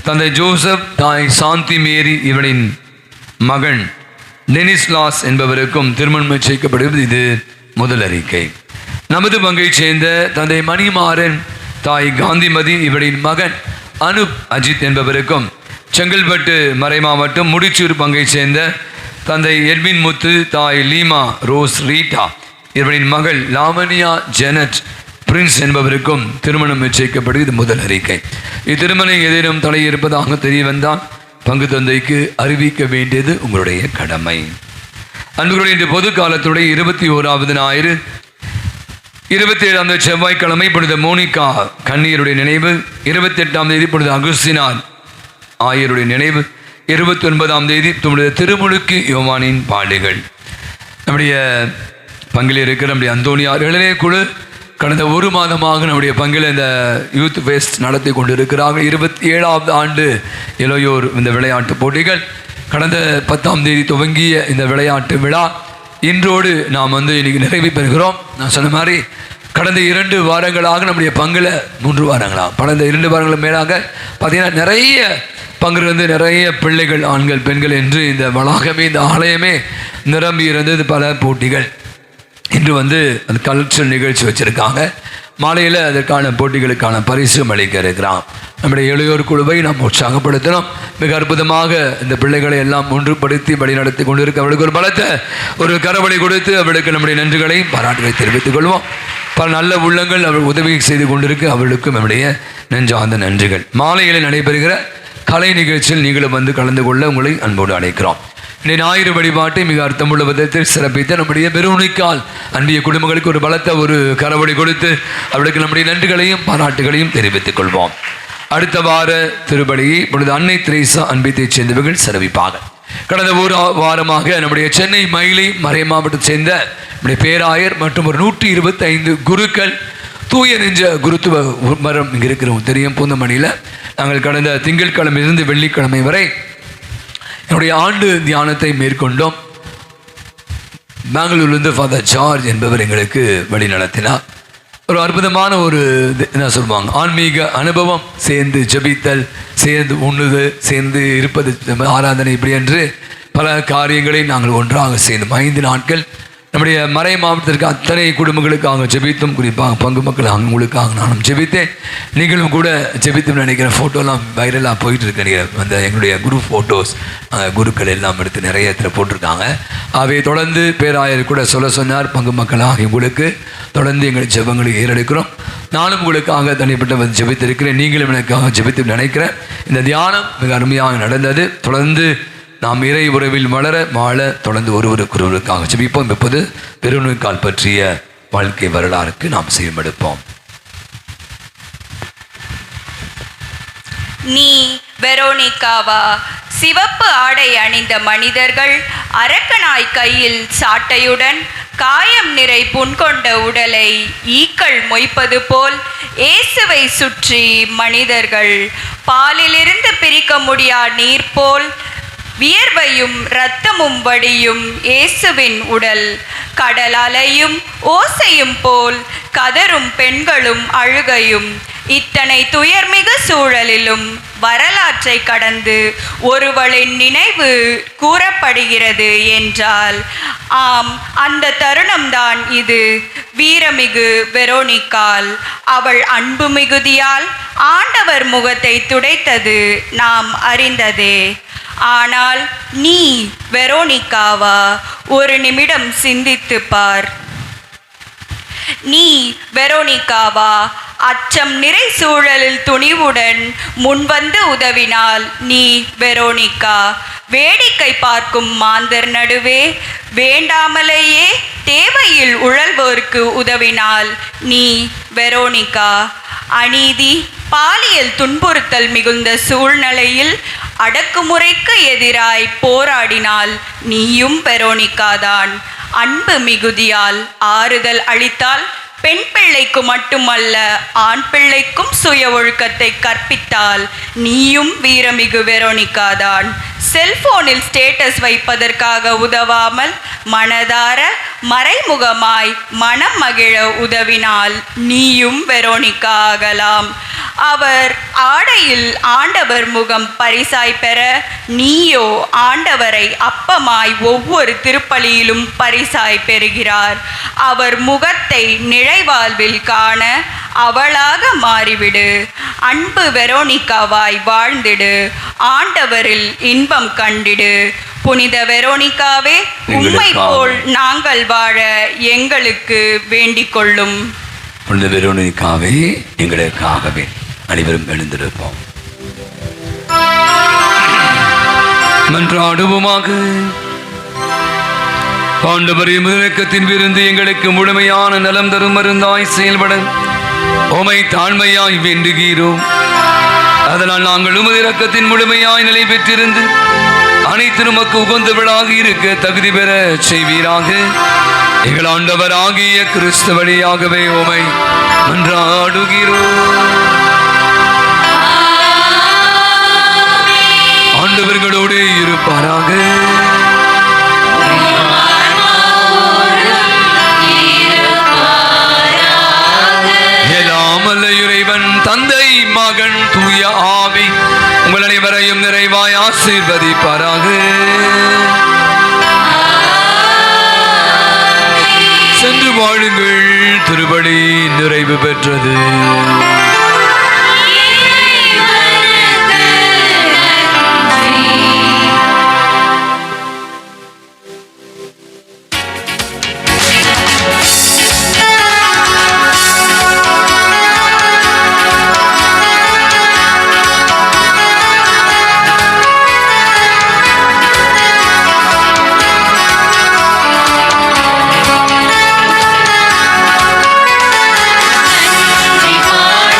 தந்தை ஜோசப், தாய் சாந்தி மேரி இவளின் மகன் டெனிஸ்லாஸ் என்பவருக்கும் திருமணம் நிச்சயிக்கப்படுவது. இது முதல் அறிக்கை. நமது பங்கைச் சேர்ந்த தந்தை மணிமாறன், தாய் காந்திமதி இவளின் மகன் அனுப் அஜித் என்பவருக்கும், செங்கல்பட்டு மறை மாவட்டம் முடிச்சூர் பங்கைச் சேர்ந்த தந்தை எட்வின் முத்து, தாய் லீமா ரோஸ் ரீட்டா இவளின் மகள் லாவணியா ஜெனட் பிரின்ஸ் என்பவருக்கும் திருமணம் நிச்சயிக்கப்படுகிறது. முதல் அறிக்கை. இத்திருமணம் ஏதேனும் தடை இருப்பதாக தெரிய வந்தால் பங்கு தந்தைக்கு அறிவிக்க வேண்டியது உங்களுடைய கடமை. அன்புகளுடைய இந்த பொது காலத்துடைய 21வது ஞாயிறு 27ஆம் தேதி செவ்வாய்க்கிழமை புனித மோனிகா கன்னியருடைய நினைவு. 28ஆம் தேதி புனித அகுஸ்தினார் ஆயருடைய நினைவு. 29ஆம் தேதி புனித திருமுழுக்கு யோவானின் பாடுகள். நம்முடைய பங்கில் இருக்கிற நம்முடைய அந்தோணியார் இளைய குழு கடந்த ஒரு மாதமாக நம்முடைய பங்கில் இந்த யூத் ஃபெஸ்ட் நடத்தி கொண்டு இருக்கிறார்கள். 27வது ஆண்டு இளையோர் இந்த விளையாட்டு போட்டிகள். கடந்த 10ஆம் தேதி துவங்கிய இந்த விளையாட்டு விழா இன்றோடு நாம் இன்னைக்கு நிறைவு பெறுகிறோம். நான் சொன்ன மாதிரி கடந்த 2 வாரங்களாக நம்முடைய பங்கில் 3 வாரங்களாக கடந்த 2 வாரங்களுக்கு மேலாக பார்த்தீங்கன்னா நிறைய பங்கு நிறைய பிள்ளைகள், ஆண்கள், பெண்கள் என்று இந்த வளாகமே, இந்த ஆலயமே நிரம்பி இருந்தது. பல போட்டிகள். இன்று அந்த கல்ச்சரல் நிகழ்ச்சி வச்சுருக்காங்க. மாலையில் அதற்கான போட்டிகளுக்கான பரிசும் அளிக்க இருக்கிறான். நம்முடைய இளையோர் குழுவை நாம் உற்சாகப்படுத்தணும். மிக அற்புதமாக இந்த பிள்ளைகளை எல்லாம் ஒன்றுபடுத்தி வழிநடத்தி கொண்டிருக்க அவளுக்கு ஒரு பலத்தை ஒரு கரவழி கொடுத்து அவளுக்கு நம்முடைய நன்றிகளையும் பாராட்டுகளை தெரிவித்துக் கொள்வோம். பல நல்ல உள்ளங்கள் அவள் உதவி செய்து கொண்டிருக்க அவளுக்கும் நம்முடைய நெஞ்சார்ந்த நன்றிகள். மாலையில் நடைபெறுகிற கலை நிகழ்ச்சியில் நீங்களும் கலந்து கொள்ள உங்களை அன்போடு அழைக்கிறோம். ஞாயிறு வழிபாட்டை மிக அர்த்தமுள்ள விதத்தில் சிறப்பித்த நம்முடைய வெரோனிக்கால் அன்பிய குடும்பங்களுக்கு ஒரு பலத்தை ஒரு கரவழி கொடுத்து அவளுக்கு நம்முடைய நன்றிகளையும் பாராட்டுகளையும் தெரிவித்துக் கொள்வோம். அடுத்த வார திருப்பலியை பொழுது அன்னை திரேசா அன்பியத்தைச் சேர்ந்தவர்கள் சிறப்பிப்பார்கள். கடந்த ஒரு வாரமாக நம்முடைய சென்னை மயிலை மறை மாவட்டத்தை சேர்ந்த நம்முடைய பேராயர் மற்றும் ஒரு 125 குருக்கள் தூய நெஞ்ச குருத்துவ மரம் இங்கே இருக்கிறவங்க தெரியும். பூந்தமணியில் நாங்கள் கடந்த திங்கட்கிழமையிலிருந்து வெள்ளிக்கிழமை வரை என்னுடைய ஆண்டு தியானத்தை மேற்கொண்டோம். பெங்களூர்லேருந்து ஃபாதர் ஜார்ஜ் என்பவர் எங்களுக்கு வழி நடத்தினார். ஒரு அற்புதமான ஒரு என்ன சொல்லுவாங்க ஆன்மீக அனுபவம். சேர்ந்து ஜபித்தல், சேர்ந்து உண்ணுது, சேர்ந்து இருப்பது, ஆராதனை, இப்படி என்று பல காரியங்களை நாங்கள் ஒன்றாக சேர்ந்தோம். 5 நாட்கள் நம்முடைய மறை மாவட்டத்திற்கு அத்தனை குடும்பங்களுக்காக ஜெபித்தும், குறிப்பாக பங்கு மக்கள் அவங்களுக்காக நானும் ஜெபித்தேன். நீங்களும் கூட ஜெபித்து நினைக்கிற ஃபோட்டோலாம் வைரலாக போயிட்டு இருக்க அந்த எங்களுடைய குரூப் ஃபோட்டோஸ் குருக்கள் எல்லாம் எடுத்து நிறைய இடத்துல போட்டிருக்காங்க. அவை தொடர்ந்து பேராயர் கூட சொன்னார், பங்கு மக்களாக உங்களுக்கு தொடர்ந்து எங்கள் ஜெபங்களை ஏறெடுக்கிறோம். நானும் உங்களுக்காக தனிப்பட்ட ஜெபித்திருக்கிறேன். நீங்களும் எனக்காக ஜெபித்து நினைக்கிறேன். இந்த தியானம் மிக அருமையாக நடந்தது. தொடர்ந்து நாம் இறை உறவில் வாழ தொடர்ந்து ஒருவருக்காக ஜெபிப்போம். இப்போது பெருநோய்க்கால் பற்றிய வாழ்க்கை வரலாறுக்கு நாம் செய்யமெடுப்போம். நீ வெரோனிக்காவா? சிவப்பு ஆடை அணிந்த மனிதர்கள் அரக்கனாய் கையில் சாட்டையுடன் காயம் நிறை புண்கொண்ட உடலை ஈக்கள் மொய்ப்பது போல் இயேசுவை சுற்றி மனிதர்கள் பாலிலிருந்து பிரிக்க முடியா நீர் போல் வியர்வையும் இரத்தமும் வடியும் இயேசுவின் உடல் கடல் அலையும் ஓசையும் போல் கதரும் பெண்களும் அழுகையும் இத்தனை துயர்மிகு சூழலிலும் வரலாற்றை கடந்து ஒருவளின் நினைவு கூறப்படுகிறது என்றால் ஆம், அந்த தருணம்தான் இது. வீரமிகு வெரோனிக்கால் அவள் அன்பு மிகுதியால் ஆண்டவர் முகத்தை துடைத்தது நாம் அறிந்ததே. ஆனால் நீ வெரோனிக்காவா? ஒரு நிமிடம் சிந்தித்து பார். நீ வெரோனிகாவா? அச்சம் நிறை சூழலில் துணிவுடன் முன்வந்து உதவினால் நீ வெரோனிகா. வேடிக்கை பார்க்கும் மாந்தர் நடுவே வேண்டாமலேயே தேவையில் உழல்வோருக்கு உதவினால் நீ வெரோனிகா. அநீதி பாலியல் துன்புறுத்தல் மிகுந்த சூழ்நிலையில் அடக்குமுறைக்கு எதிராய் போராடினால் நீயும் வெரோனிகாதான். அன்பு மிகுதியால் ஆறுதல் அளித்தால் பெண் பிள்ளைக்கு மட்டுமல்ல ஆண் பிள்ளைக்கும் சுய ஒழுக்கத்தை கற்பித்தால் நீயும் வீரமிகு வெரோனிகாதான். செல்போனில் ஸ்டேட்டஸ் வைப்பதற்காக உதவாமல் மனதார மறைமுகமாய் மனம் மகிழ உதவினால் நீயும் வெரோனிகா ஆகலாம். அவர் ஆடையில் ஆண்டவர் முகம் பரிசாய் பெற நீயோ ஆண்டவரை அப்பமாய் ஒவ்வொரு திருப்பலியிலும் பரிசாய் பெறுகிறார். அவர் முகத்தை நிலைவாழ்வில் காண அவளாக மாறிவிடு. அன்பு வெரோனிகாவாய் வாழ்ந்திடு. ஆண்டவரில் இன்பம் கண்டிடு. புனித வெரோனிகாவே, உம்மை போல் நாங்கள் வாழ எங்களுக்கு வேண்டிக் கொள்ளும். புனித வெரோனிகாவே, எங்களுக்காகவே. அனைவரும் எழுந்திருப்போம். மன்றாடுவோமாக. ஆண்டவரின் இரக்கத்தின் விருந்து எங்களுக்கு முழுமையான நலம் தரும் மருந்தாய் செயல்பட உம்மை தாழ்மையாய் வேண்டுகிறோம். அதனால் நாங்கள் உமது இரக்கத்தின் முழுமையாய் நிலை பெற்றிருந்து அனைத்து நமக்கு உகந்தவளாக இருக்க தகுதி பெற செய்வீராக. எங்கள் ஆண்டவராகிய கிறிஸ்து வழியாகவே உம்மை மன்றாடுகிறோம். ஆண்டவர்களோடு இருப்பாராக. எல்லாமல்ல இறைவன் தந்தை மகன் தூய ஆவி உங்கள் அனைவரையும் நிறைவாய் ஆசீர்வதிப்பாராக. சென்று வாழுங்கள். திருப்பலி நிறைவு பெற்றது. நன்றி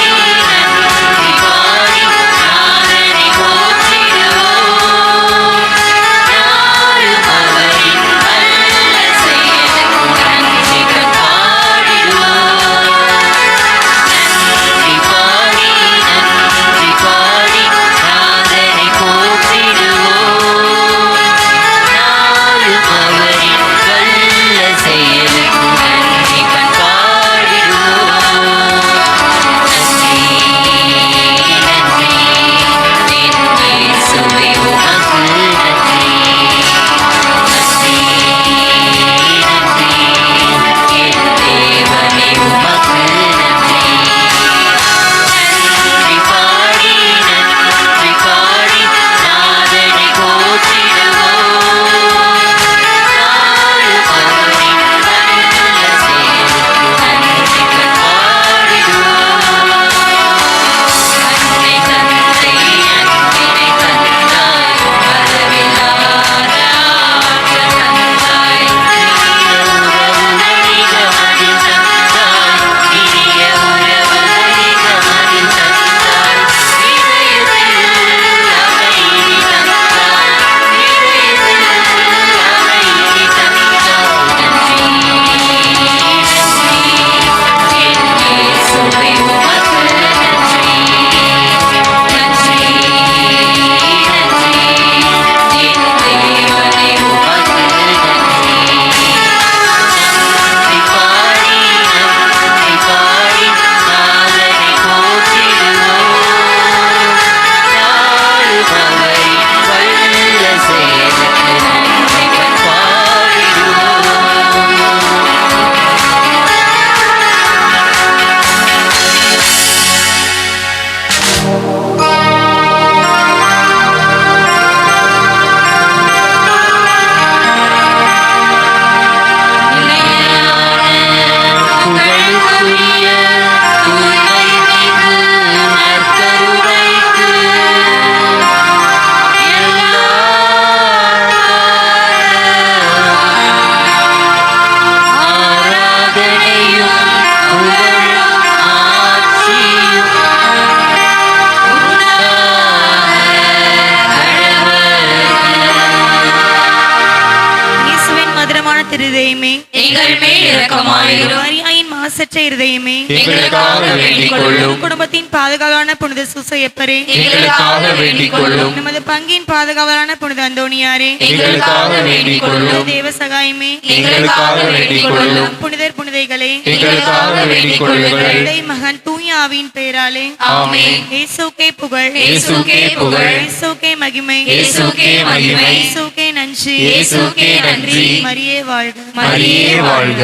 இரக்கமாயிரும். மரியாயின் மாசற்ற இருதயமே, எங்களுக்காக வேண்டிக் கொள்ளும். குடும்பத்தின் பாதுகாவலான புனித சூசையப்பரே, எங்களுக்காக வேண்டிக் கொள்ளும். நமது பங்கின் பாதுகாவலான புனித அந்தோணியாரே, எங்களுக்காக வேண்டிக் கொள்ளும். தேவ சகாயமே, எங்களுக்காக வேண்டிக் கொள்ளும். புனிதர் புனிதைகளே, எங்களுக்காக வேண்டிக் கொள்ளுங்கள். தந்தை மகன் தூய ஆவியின் பெயராலே ஆமென். இயேசுக்கே புகழ், இயேசுக்கே புகழ். இயேசுக்கே மகிமை, இயேசுக்கே மகிமை. இயேசுக்கே நன்றி, இயேசுக்கே நன்றி. மரியே வாழ்க, மரியே வாழ்க.